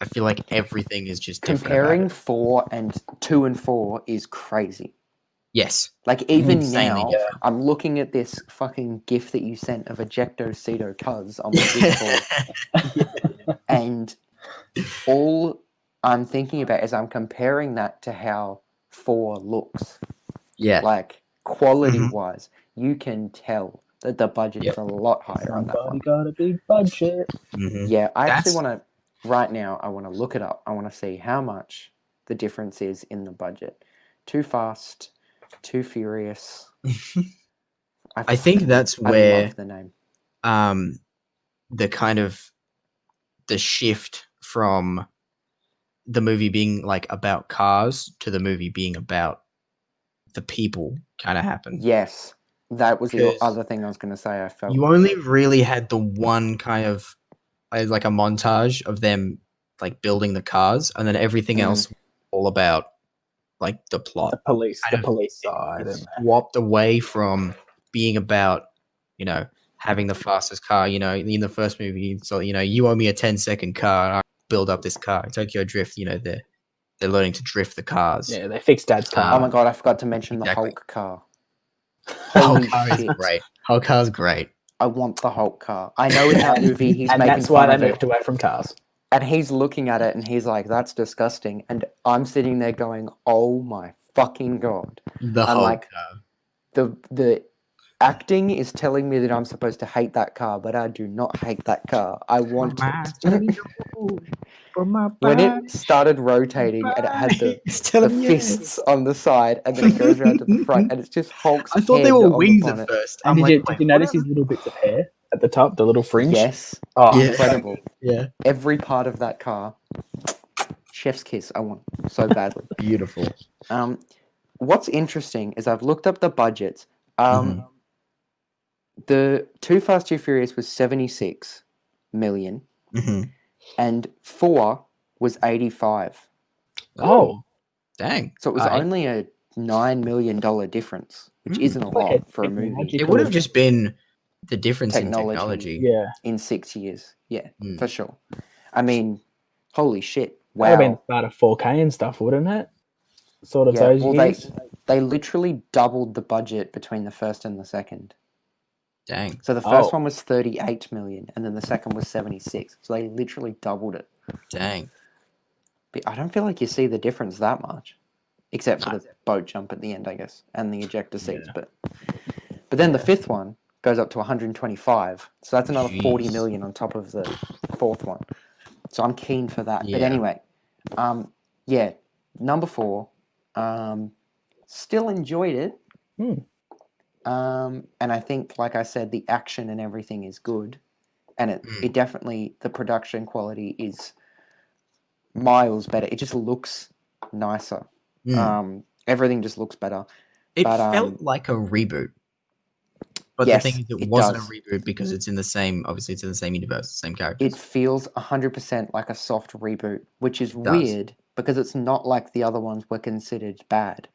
I feel like everything is just different about Comparing it. 4 and 2 and 4 is crazy. Yes. Like, even Insanely now, different. I'm looking at this fucking GIF that you sent of Ejecto Cedo Cuz on my Discord, and all I'm thinking about is I'm comparing that to how 4 looks. Yeah. Like, quality-wise, you can tell that the budget Yep. is a lot higher on that Somebody one. got a big budget. Mhm. Yeah, I actually That's- want to, right now, I want to look it up. I want to see how much the difference is in the budget. Too Fast, Too Furious. I think that's I where love the name. the kind of the shift from the movie being like about cars to the movie being about the people kind of happened. Yes, that was the Because other thing I was going to say. I felt You only really had the one kind of like a montage of them like building the cars, and then everything else was all about like the plot. The police Kind of- side. It And swapped away from being about, you know, having the fastest car. You know, in the first movie, so you owe me a 10-second car, and I build up this car. In Tokyo Drift, they're learning to drift the cars. yeah, they fixed Dad's car. oh my god, I forgot to mention Exactly. the Hulk car. Hulk Holy car is shit. great. Hulk car's great. I want the Hulk car. I know in that movie he's and making that's why fun they of moved it, away from cars. and he's looking at it and he's like, "That's disgusting." And I'm sitting there going, "Oh my fucking god!" The I'm Hulk like- car. The acting is telling me that I'm supposed to hate that car, but I do not hate that car. I want it. When it started rotating and it had the fists on the side, and then it goes around to the front, and it's just Hulk's I thought they head were on the wings at bonnet. first. And I'm did, like, you, wait, did you notice what his little bits of hair at the top, the little fringe? Yes, Oh, Yeah. incredible. Yeah, Every part of that car, chef's kiss. I want so badly. beautiful. What's interesting is I've looked up the budgets. Mhm. The Too Fast Too Furious was 76 million, Mhm. and 4 was 85. Oh, dang! So it was only a $9 million difference, which Mm. isn't a Like lot a for a movie technology- It would have just been the difference Technology. in technology. Yeah. in 6 years. Yeah, Mm. for sure. I mean, holy shit! That would have been Wow. about a 4K and stuff, wouldn't it? Sort of Yeah. those Well, years. they literally doubled the budget between the first and the second. Dang. So the first Oh. one was 38 million, and then the second was 76. So they literally doubled it. Dang. But I don't feel like you see the difference that much, except for No. the boat jump at the end, I guess, and the ejector seats. Yeah. But then the fifth one goes up to 125. So that's another 40 Jeez. million on top of the fourth one. So I'm keen for that. But Yeah. anyway, yeah, number 4. Still enjoyed it. Hmm. And I think, like I said, the action and everything is good, and it definitely, the production quality is miles better. It just looks nicer. Mm. Everything just looks better. It but, felt like a reboot. But yes, the thing is, it it wasn't does. a reboot because it's in the same. Obviously, it's in the same universe, same characters. It feels 100% like a soft reboot, which is does. weird because it's not like the other ones were considered bad.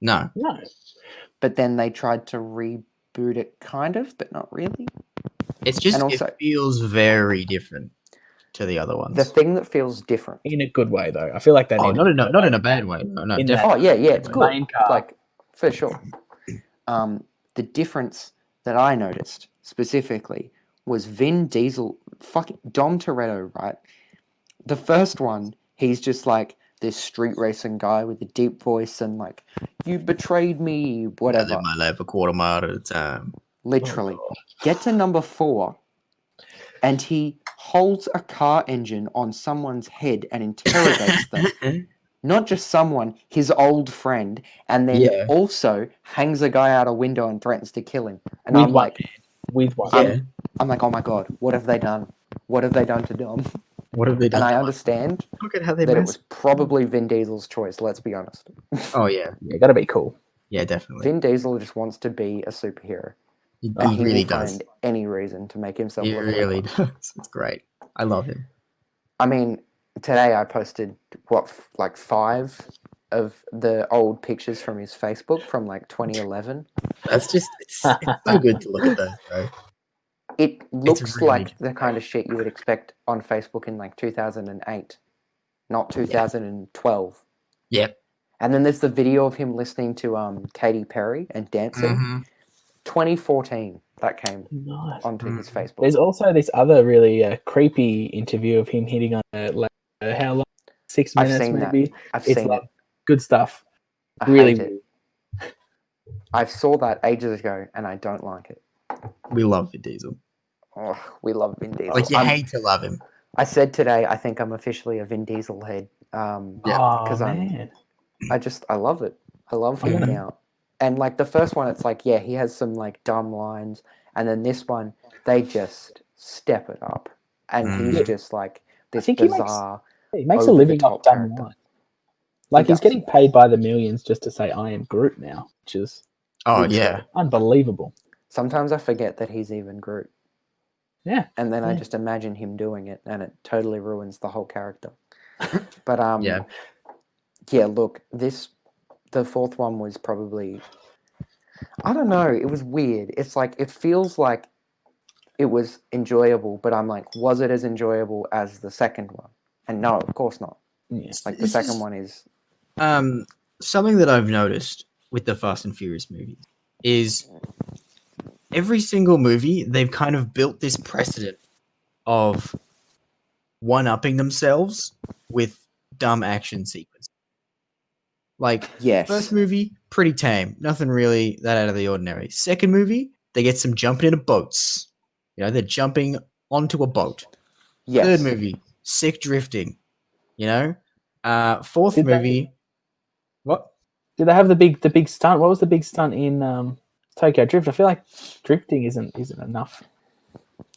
No, No. But then they tried to reboot it, kind of, but not really. it's just And also- it feels very different to the other ones. The thing that feels different. In a good way, though. I feel like they Oh, need not in a bad way. No, In definitely. Oh yeah, it's the good. main car. Like for sure. The difference that I noticed specifically was Vin Diesel, fucking Dom Toretto, right? The first one, he's just like this street racing guy with a deep voice and like, you betrayed me, I whatever. live my life a quarter mile at a time. Literally. Oh. Get to number 4, and he holds a car engine on someone's head and interrogates them. Not just someone, his old friend, and then Yeah. also hangs a guy out a window and threatens to kill him. And With I'm one like, with one. Yeah. I'm like, oh my god, what have they done? What have they done to Dom? What have they done? And I understand Look at how they that it mess. was probably Vin Diesel's choice. Let's be honest. Oh yeah, Yeah, gotta be cool. yeah, definitely. Vin Diesel just wants to be a superhero. He And he really will does. find any reason to make himself He look really like does. It's great. I love him. I mean, today I posted like 5 of the old pictures from his Facebook from like 2011. That's just it's so good to look at those, bro. It looks really like the kind of shit you would expect on Facebook in like 2008, not 2012. Yep. And then there's the video of him listening to Katy Perry and dancing. Mhm. 2014 that came Nice. onto his Facebook. There's also this other really creepy interview of him hitting on how long? 6 I've minutes seen that. maybe. I've It's seen like it. good stuff. I Really hate it. I saw that ages ago and I don't like it. We love Vin Diesel. Oh, we love Vin Diesel. Like you I'm- hate to love him. I said today I think I'm officially a Vin Diesel head. Yeah. Oh 'cause I'm- man. I love it. I love him Yeah. now. And like the first one, it's like, yeah, he has some like dumb lines, and then this one, they just step it up, and Mm. he's just like this think he makes- bizarre. He makes a over the living top off dumb character. lines. Like he's does. getting paid by the millions just to say I am Groot now, which is Oh it's yeah. unbelievable. Sometimes I forget that he's even Groot. Yeah. And then I Yeah. just imagine him doing it, and it totally ruins the whole character. But Yeah. yeah. Look, the fourth one was probably, I don't know. It was weird. It's like it feels like it was enjoyable, but I'm like, was it as enjoyable as the second one? And no, of course not. Yeah. Like the This second is- one is something that I've noticed with the Fast and Furious movies is every single movie they've kind of built this precedent of one-upping themselves with dumb action sequence. Like yes, first movie, pretty tame, nothing really that out of the ordinary. Second movie, they get some jumping into boats. You know, they're jumping onto a boat. yes. Third movie, sick drifting. You know, fourth Did they- movie, what? Did they have the big stunt? What was the big stunt in Tokyo Drift? I feel like drifting isn't enough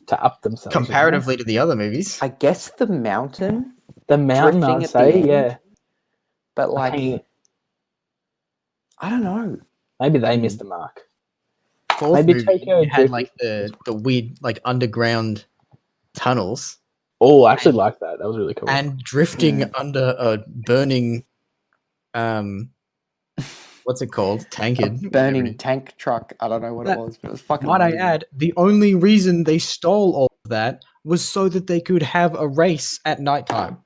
to up themselves. you know? Comparatively to the other movies, I guess the mountain, the mountain, drifting I'd at the say, end. yeah. but like Hey, I don't know. maybe they Hmm. missed the mark. fourth maybe movie Tokyo had Drift- like the weird like underground tunnels Oh, I actually like that. That was really cool. and drifting Mm. under a burning what's it called? Tankard. whatever it Burning is. tank truck. I don't know what That- it was, but it was fucking. Might I amazing. add, the only reason they stole all of that was so that they could have a race at nighttime.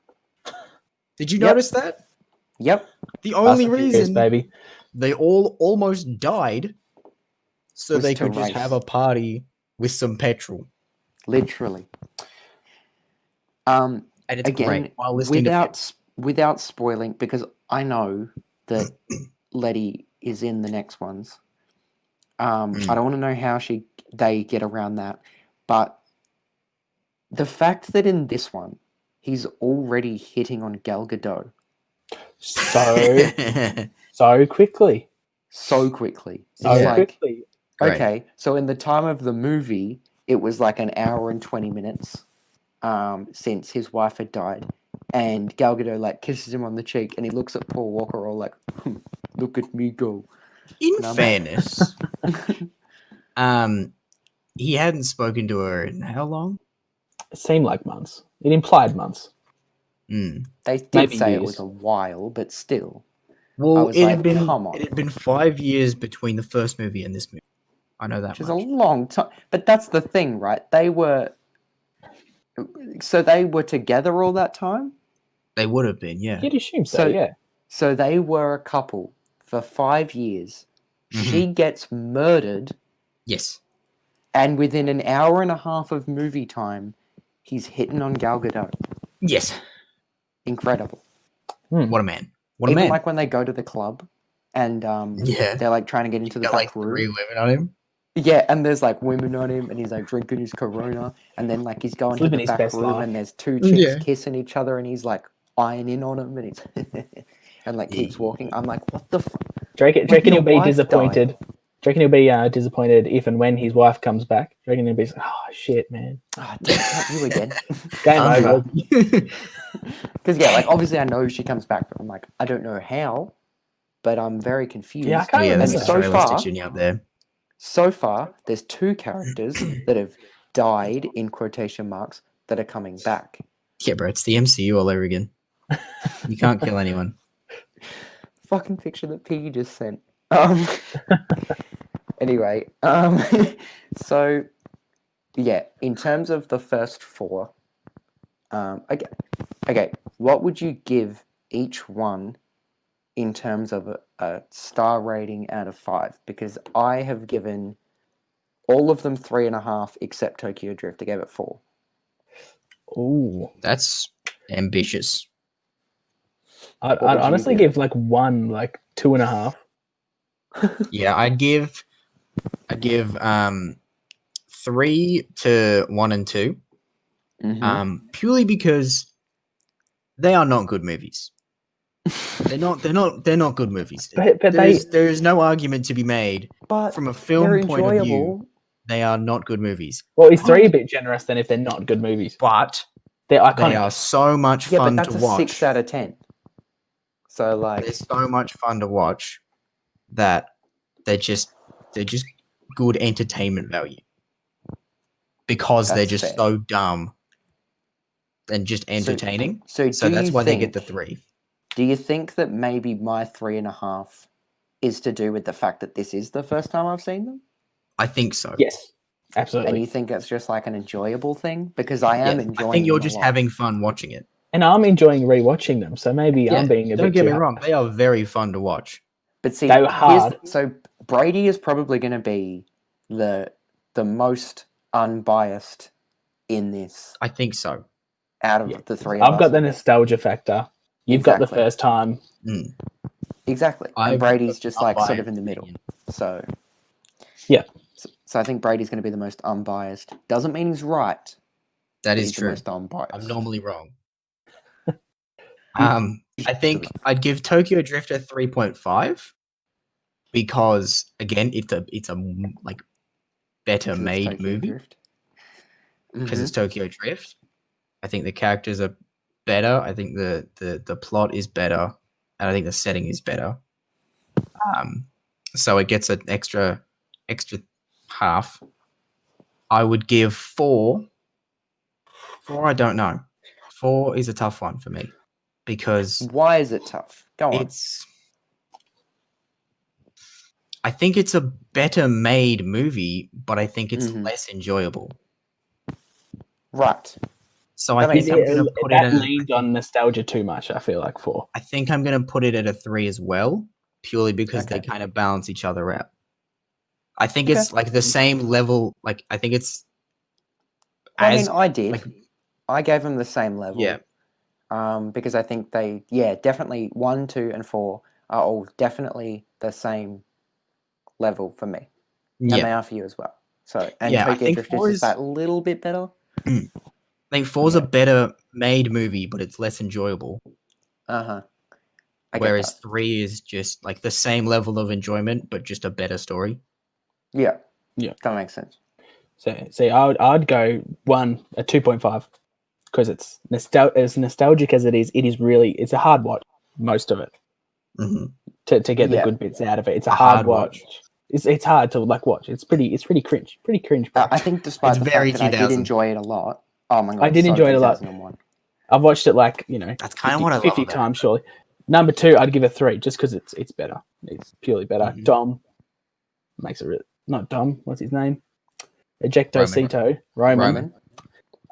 Did you Yep. notice that? Yep. The Fast only and Furious, reason baby. they all almost died so Was they to could just race. have a party with some petrol. Literally. And it's Again, great. While listening without spoiling, because I know that Letty is in the next ones. I don't want to know how they get around that, but the fact that in this one he's already hitting on Gal Gadot to So quickly. so quickly. It's So Yeah. quickly. Right. okay, so in the time of the movie, it was like an hour and 20 minutes since his wife had died, and Gal Gadot like kisses him on the cheek, and he looks at Paul Walker all like, "Look at me go." In No, fairness, he hadn't spoken to her in how long? It seemed like months. It implied months. Mm. They did Maybe say it years. was a while, but still. Well, was it like, had been come on. it had been 5 years between the first movie and this movie. I know that Which is a much. long time. But that's the thing, right? They were together all that time? They would have been, yeah. You'd assume so, So- yeah. So they were a couple for 5 years. Mhm. She gets murdered, Yes. and within an hour and a half of movie time, he's hitting on Gal Gadot. Yes. Incredible. What a man. What a Even man. like when they go to the club and Yeah. they're like trying to get into the Got back like room. 3 women on him. Yeah, and there's like women on him, and he's like drinking his Corona, and then like he's going He's to living the his back best room, life. and there's two chicks Yeah. kissing each other, and he's like eyeing in on them, and he's and like keeps walking. I'm like, what the? Do you reckon your he'll be wife disappointed? Do you reckon he'll be disappointed if and when his wife comes back? Do you reckon he'll be like, oh, shit, man. Oh, damn, not you again. Game over. Because yeah, like obviously I know she comes back, but I'm like, I don't know how, but I'm very confused. Yeah, I can't yeah, that's remember. the So trailer far- stitching you up there. So far, there's 2 characters that have died in quotation marks that are coming back. Yeah, bro, it's the MCU all over again. You can't kill anyone. Fucking picture that Piggy just sent. Anyway, so yeah, in terms of the first 4, okay, what would you give each one in terms of a star rating out of 5? Because I have given all of them 3.5 except Tokyo Drift. I gave it 4. Ooh. That's ambitious. I'd would you honestly give? give like 1, like 2.5. Yeah, I'd give 3 to 1 and 2. Mhm. Purely because they are not good movies. They're not good movies. But There is no argument to be made But from a they're film point of view. enjoyable. They are not good movies. well, is 3 a bit generous then if they're not good movies? But They're they iconic. are so much Yeah, fun but to that's a watch. 6 out of 10. So like, They're so much fun to watch that they're just good entertainment value because they're That's just fair. so dumb and just entertaining. so So do that's you why they get think- the 3. do you think that maybe my 3.5 is to do with the fact that this is the first time I've seen them? I think so. Yes, And absolutely. you think it's just like an enjoyable thing? Because I am Yeah, enjoying I think you're them a just lot. having fun watching it. And I'm enjoying rewatching them, so maybe I'm being a Don't bit get too me hard. wrong; they are very fun to watch. But see, They were hard. so Brady is probably going to be the most unbiased in this I think so. out of Yeah. the three of I've us. got the nostalgia factor. You've got the Exactly. first time. Mm. Exactly. I've And Brady's got just an like sort of unbiased in the middle. opinion. So Yeah. So I think Brady's going to be the most unbiased. Doesn't mean he's right. That but is he's true. the most unbiased. I'm normally wrong. I think I'd give Tokyo Drift a 3.5 because again, it's a like better 'Cause it's made Tokyo movie Drift. because Mhm. it's Tokyo Drift. I think the characters are better. I think the plot is better, and I think the setting is better. So it gets an extra half. I would give 4. 4, I don't know. 4 is a tough one for me because Why is it tough? Go on. I think it's a better made movie, but I think it's Mhm. less enjoyable. Right. So I That think makes I'm sense. going to put that it. leans on nostalgia too much. I feel like 4. I think I'm going to put it at a 3 as well, purely because they Okay. kind of balance each other out. I think Okay. it's like the same level. Like I think it's. Well, I as, mean, I did. like, I gave them the same level. yeah, Because I think they, definitely 1, 2, and 4 are all definitely the same level for me, and yeah. they are for you as well. So, and Yeah, I Tokyo think Drift 4 is is- just that little bit better. I think 4's a Yeah. better made movie, but it's less enjoyable. Uh huh. Whereas 3 is just like the same level of enjoyment, but just a better story. Yeah. Yeah. That makes sense. So, see, I'd go 1 at 2.5 because it's as nostalgic as it is really it's a hard watch. Most of it Mm-hmm. to get the Yeah. good bits out of it. It's a A hard hard watch. It's hard to like watch. It's pretty cringe. Pretty cringe. Bro. I think despite It's the very fact that I did 2000. enjoy it a lot. Oh my god! I did so enjoy it a lot. 2001. I've watched it like That's kind of 50, what I love 50 about times it. surely. Number 2, I'd give a 3 just because it's better. It's purely better. Mhm. Dom makes it not Dom. What's his name? Ejecto Roman. Cito. Roman.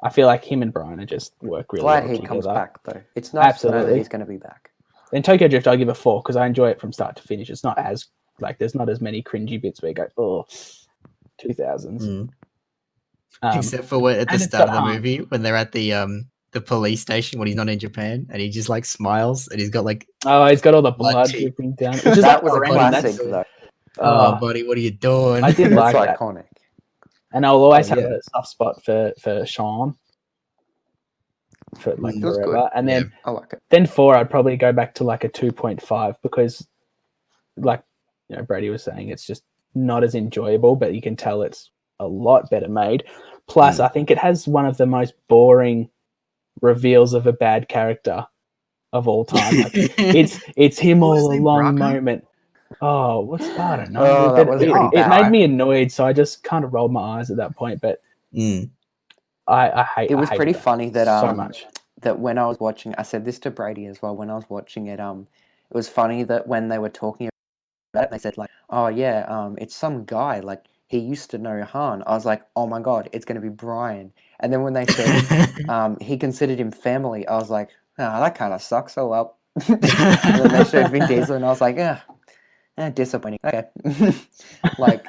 I feel like him and Brian are just work really Glad well he together. comes back though. It's nice to know that Absolutely. he's going to be back. In Tokyo Drift, I'll give a 4 because I enjoy it from start to finish. It's not as like there's not as many cringy bits where you go, oh, 2000s. Mm. Um, Except for at the and it's start of got the heart. movie when they're at the police station when he's not in Japan and he just like smiles and he's got like, oh, he's got all the blood tea. dripping down. Which is That like was a horrendous. classic That's- though. oh, buddy, what are you doing? I did That's like that. iconic. And I'll always Oh, have yeah. a soft spot for Sean for like Feels forever. good. And then I like it. then 4, I'd probably go back to like a 2.5 because, like Brady was saying, it's just not as enjoyable, but you can tell it's a lot better made. Plus, I think it has one of the most boring reveals of a bad character of all time. Like, it's him What was all his name, along Braca? moment. Oh, I don't know. Oh, that But was pretty it bad. made me annoyed, so I just kind of rolled my eyes at that point. But Mm. I hate It was I hated pretty that funny that so much. that when I was watching, I said this to Brady as well. When I was watching it, it was funny that when they were talking about it, they said like, "Oh yeah, it's some guy like he used to know Han." I was like, "Oh my god, it's going to be Brian." And then when they said he considered him family, I was like, "Ah, that kind of sucks." Oh well. And then they showed Vin Diesel, and I was like, disappointing." Okay. Like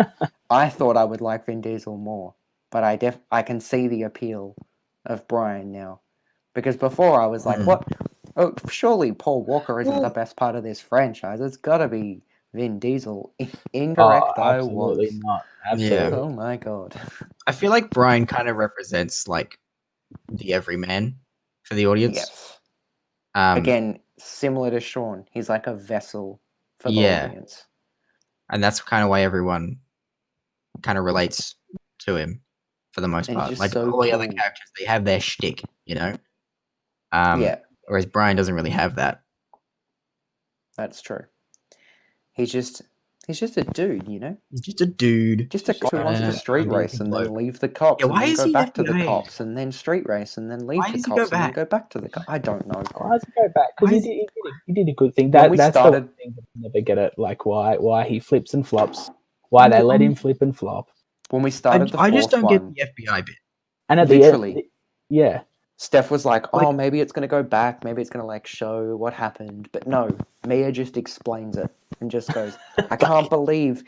I thought I would like Vin Diesel more, but I can see the appeal of Brian now, because before I was like, Mm. what? Oh, surely Paul Walker isn't the Well- best part of this franchise. It's got to be Vin Diesel. Incorrect, I Absolutely was. not. Yeah. Absolutely. Oh my god. I feel like Brian kind of represents like the everyman for the audience. Yes. Um, Again, similar to Sean, he's like a vessel for the Yeah. audience. and that's kind of why everyone kind of relates to him for the most And he's part. just Like so all the other cool. characters, they have their shtick, Yeah. Whereas Brian doesn't really have that. That's true. He's just a dude, you know? He's just a dude. Just a cop who wants to street American race and then bloke. leave the cops Yeah, and why then is go he back to the FBI? cops and then street race and then leave Why the does he go cops and then back? go back to the cops. I don't know. Why Bro. does he go back? Why Because is- he did a good thing. When we That's the started- one thing that I never get it. Like why he flips and flops. Why they let him flip and flop. When we started the I fourth just don't one, get the FBI bit. And at Literally. the end, yeah. Steph was like, Like- "Oh, maybe it's gonna go back. Maybe it's gonna like show what happened." But no, Mia just explains it and just goes, "I can't believe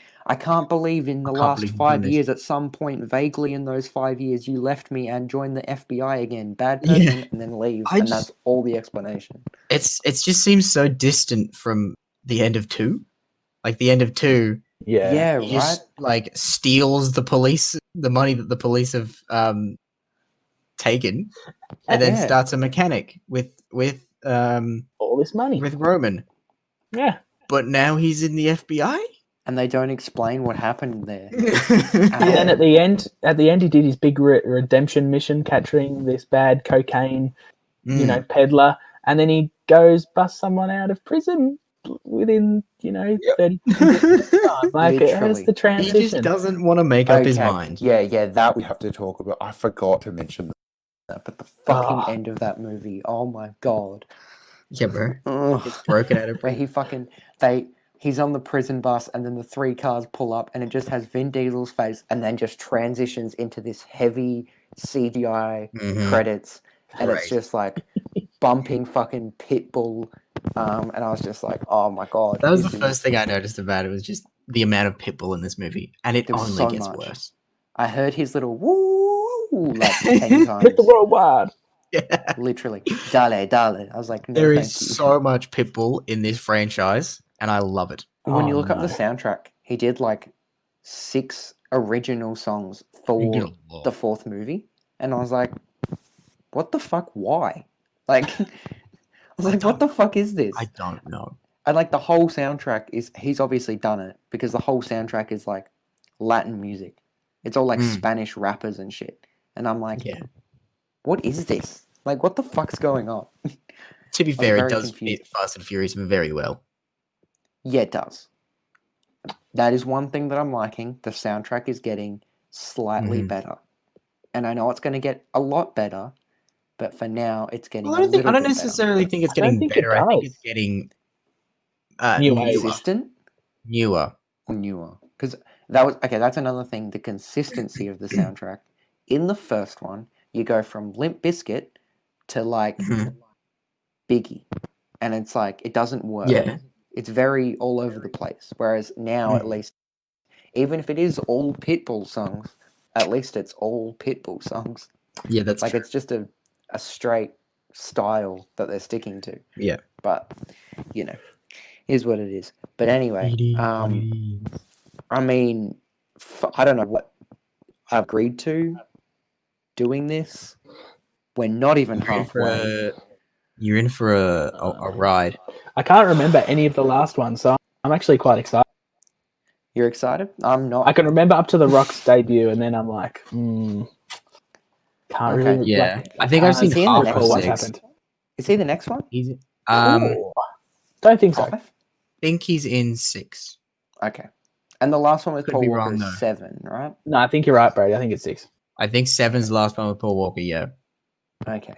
in the can't last believe you've 5 done this." years. At some point, vaguely in those 5 years, you left me and joined the FBI again. Bad person," Yeah. and then leaves, I and just- that's all the explanation. It just seems so distant from the end of 2. Like the end of 2, Yeah, he right. just like steals the money that the police have taken, and then Yeah. starts a mechanic with All this money. Roman. Yeah. But now he's in the FBI. And they don't explain what happened there. And then at the end, he did his big redemption mission, capturing this bad cocaine, Mm. peddler, and then he goes bust someone out of prison within 30 seconds. Like it has Literally. the He transition. just doesn't want to make up his Okay, mind. Yeah, that We have to talk about. I forgot to mention that. but the fucking Ah. end of that movie, oh my god. Yeah, bro. Ugh. It's broken out of Where he fucking he's on the prison bus and then the 3 cars pull up and it just has Vin Diesel's face and then just transitions into this heavy CGI Mhm. credits and it's Great. just like bumping fucking Pitbull and I was just like, oh my god. That was the this is- first thing I noticed about it, was just the amount of pitbull in this movie, and it There was only so gets much. worse. I heard his little woo like 10 times. Hit the worldwide. Yeah. Literally. Dale, dale. I was like, no, There thank is you. so much pitbull in this franchise, and I love it. When you Oh, look up the no. soundtrack, he did like 6 original songs for You get a lot. the 4th movie, and I was like, "What the fuck? Why?" Like, I was like, "What the fuck is this?" I don't know. And like the whole soundtrack is he's obviously done it because the whole soundtrack is like Latin music. It's all like Mm. Spanish rappers and shit, and I'm like, Yeah. "What is this? Like, what the fuck's going on?" To be was fair, it very does confused. fit Fast and Furious very well. Yeah, it does. That is one thing that I'm liking. The soundtrack is getting slightly Mhm. better. And I know it's going to get a lot better, but for now, it's getting Well, a little I don't bit necessarily think it's I don't getting think it better. I think does. it's getting Newer. better. Consistent? newer. Newer. Because that was, okay, that's another thing. The consistency of the soundtrack. In the first one, you go from Limp Bizkit to like Mhm. Biggie. And it's like, it doesn't work. Yeah. It's very all over the place. Whereas now, at least, even if it is all Pitbull songs, at least it's all Pitbull songs. Yeah, that's Like true. it's just a straight style that they're sticking to. Yeah. But is what it is. But anyway, I mean, I don't know what I agreed to doing this. We're not even halfway. You're in for a ride. I can't remember any of the last ones, so I'm actually quite excited. You're excited? I'm not. I can remember up to the Rock's debut, and then I'm like, can't Okay. really. Yeah, like, I think I've seen is he in the half next of recall what 6. happened. Is he the next one? He's Ooh. Don't think so. 5? think he's in 6. Okay. And the last one with Could Paul be Walker wrong, is though. 7, right? No, I think you're right, Brady. I think it's 6. I think 7's the last one with Paul Walker. Yeah. Okay.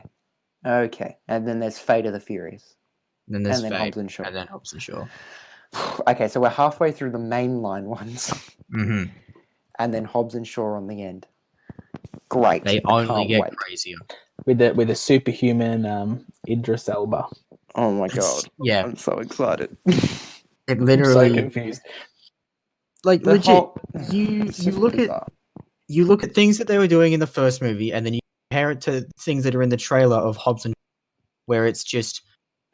Okay. And then there's Fate of the Furious. And then there's And then Fate, Hobbs and Shaw. and then Hobbs and Shaw. Okay, so we're halfway through the mainline ones. hmm And then Hobbs and Shaw on the end. Great. They I only can't get wait. crazier. With the superhuman Idris Elba. Oh my god. Yeah, I'm so excited. it I'm so literally confused. like The legit. whole- You It's you just look at bizarre. things that they were doing in the first movie, and then you compare it to things that are in the trailer of Hobbs and where it's just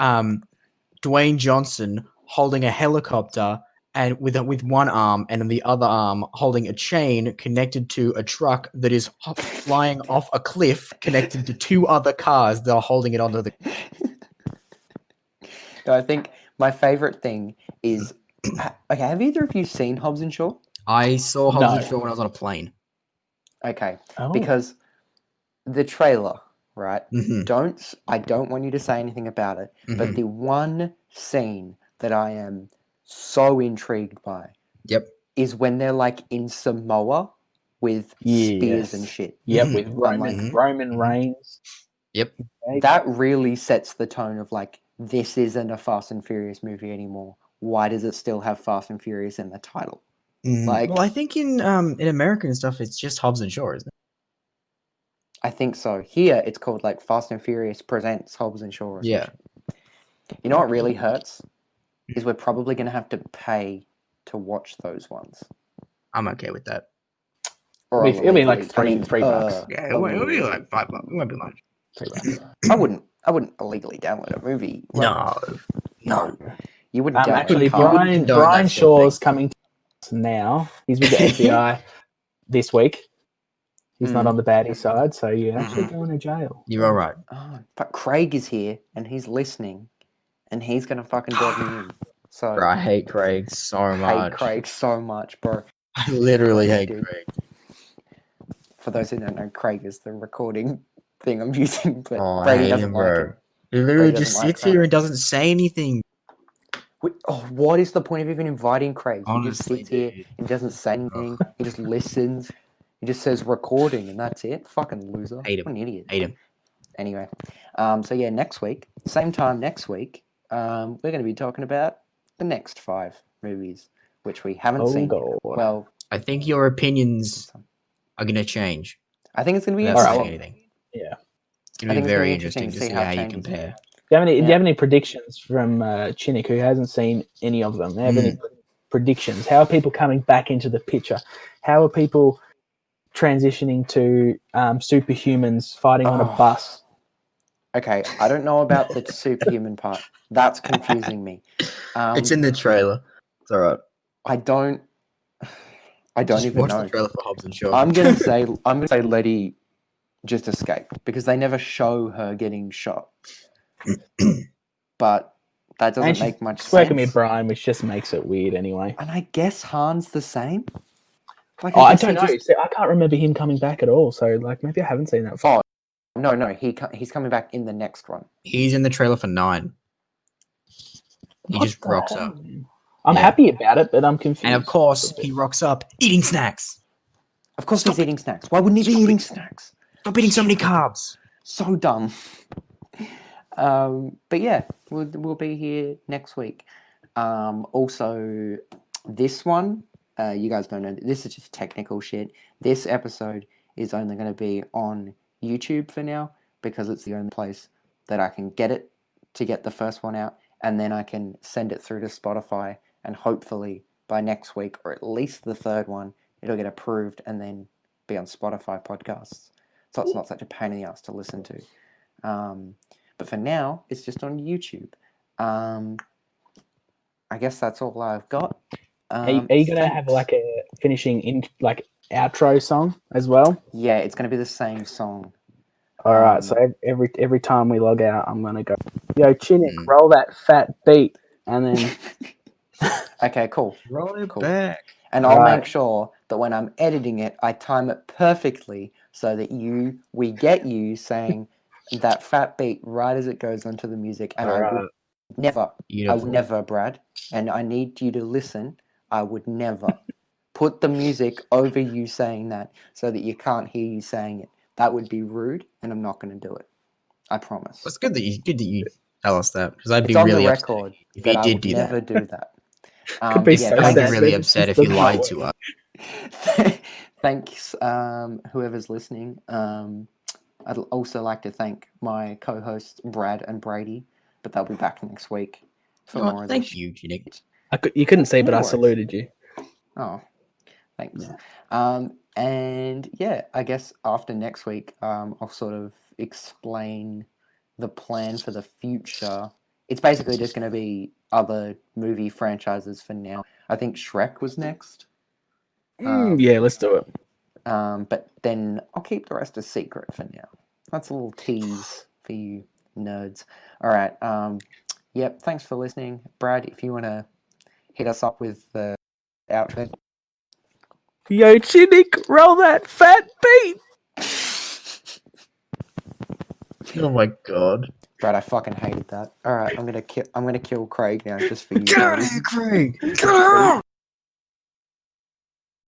Dwayne Johnson holding a helicopter and with one arm, and in the other arm holding a chain connected to a truck that is flying off a cliff, connected to 2 other cars that are holding it onto the. No, I think my favorite thing is okay, have either of you seen Hobbs and Shaw? I saw Hobbs and No. Shaw when I was on a plane. Okay. Oh. Because the trailer, right? Mhm. I don't want you to say anything about it, but Mhm. the one scene that I am so intrigued by Yep. is when they're like in Samoa with spears and Yes. shit. Yep, Mhm. with Roman like- Roman Mhm. Reigns. Yep. That really sets the tone of like, this isn't a Fast and Furious movie anymore. Why does it still have Fast and Furious in the title? Like- well, I think in American and stuff, it's just Hobbs and Shaw, isn't it? I think so. Here, it's called like Fast and Furious presents Hobbs and Shaw. Or some Yeah. shit. You know what really hurts is we're probably going to have to pay to watch those ones. I'm okay with that. Or It'll be like illegally. $3 $3. Yeah, it'll be like $5. It won't be much. $3. I wouldn't illegally download a movie. No. No. You wouldn't download Actually, a car. Brian condone that Brian sort of Shaw's coming to us now. He's with the FBI this week. He's not Mm. on the baddie side, so you're actually going to jail. You're all right. Oh, but Craig is here and he's listening and he's going to fucking drop me in. So Bro, I hate Craig so I hate much. Craig so much, bro. I literally hate Dude. Craig. For those who don't know, Craig is the recording thing I'm using, but Oh, I Brady hate doesn't him, like bro. it. He literally Brady just doesn't like sits here and doesn't say anything. What is the point of even inviting Craig? He just Honestly, sits here, dude. he doesn't say anything, he just listens, he just says recording and that's it. Fucking loser. Hate him. What an idiot. Hate him. Anyway, so yeah, next week, same time next week, we're going to be talking about the next 5 movies, which we haven't Oh, seen. Yet. God. Well, I think your opinions are going to change. I think it's going to be That's Alright, saying interesting. anything. Yeah. It's going I to think be it's gonna very be interesting to see how you changes. compare. Do you Yeah. have any predictions from Chinnick, who hasn't seen any of them? Do you have any predictions? How are people coming back into the picture? How are people transitioning to superhumans fighting on a Oh. bus? Okay, I don't know about the superhuman part. That's confusing me. It's in the trailer. It's all right. I don't Just even watch know. the trailer for Hobbs and Shaw. I'm gonna say Letty just escaped because they never show her getting shot. But that doesn't And she's make much working sense. with Brian, which just makes it weird anyway. And I guess Han's the same. Like, I guess he don't know. just- See, I can't remember him coming back at all. So, like, maybe I haven't seen that. Oh, no, he's coming back in the next one. He's in the trailer for 9. He What just the rocks hell, up. man? I'm Yeah. happy about it, but I'm confused. And of course, he rocks up eating snacks. Of course, Stop he's eating snacks. Why wouldn't he be Stop eating it. snacks? Stop eating so many carbs. So dumb. But yeah, we'll be here next week. Also, this one, you guys don't know. This is just technical shit. This episode is only going to be on YouTube for now because it's the only place that I can get it to get the first one out, and then I can send it through to Spotify, and hopefully by next week or at least the third one, it'll get approved and then be on Spotify podcasts. So it's not such a pain in the ass to listen to. But for now, it's just on YouTube. I guess that's all I've got. Are you gonna have Thanks. like a finishing outro song as well? Yeah, it's going to be the same song. All right. So every time we log out, I'm gonna go, yo, Chinnick, Mm. roll that fat beat, and then Okay, cool. Roll it Cool. back. And I'll Right. make sure that when I'm editing it, I time it perfectly so that we get you saying that fat beat right as it goes onto the music. And I would Alright. never, Beautiful. Brad, and I need you to listen, I would never put the music over you saying that so that you can't hear you saying it. That would be rude, and I'm not going to do it. I promise. It's good that you tell us that, because I'd be It's on really the upset record if that you I did would do never that. do that. Could be yeah, so I'd sad. be really It upset just if you doesn't lied work. to us. Thanks, whoever's listening. I'd also like to thank my co-hosts Brad and Brady, but they'll be back next week for Oh, more of thank this. you, Chinnick. You couldn't see, but No I worries. saluted you. Oh, thanks. Yeah. And yeah, I guess after next week, I'll sort of explain the plan for the future. It's basically just going to be other movie franchises for now. I think Shrek was next. Yeah, let's do it. But then I'll keep the rest a secret for now. That's a little tease for you nerds. All right. Yep. Thanks for listening, Brad. If you want to hit us up with the outfit. Yo, Chinnick, roll that fat beat. Oh my god. Brad, I fucking hated that. All right, I'm gonna kill Craig now just for you. Get out of Brady. here, Craig! Get out!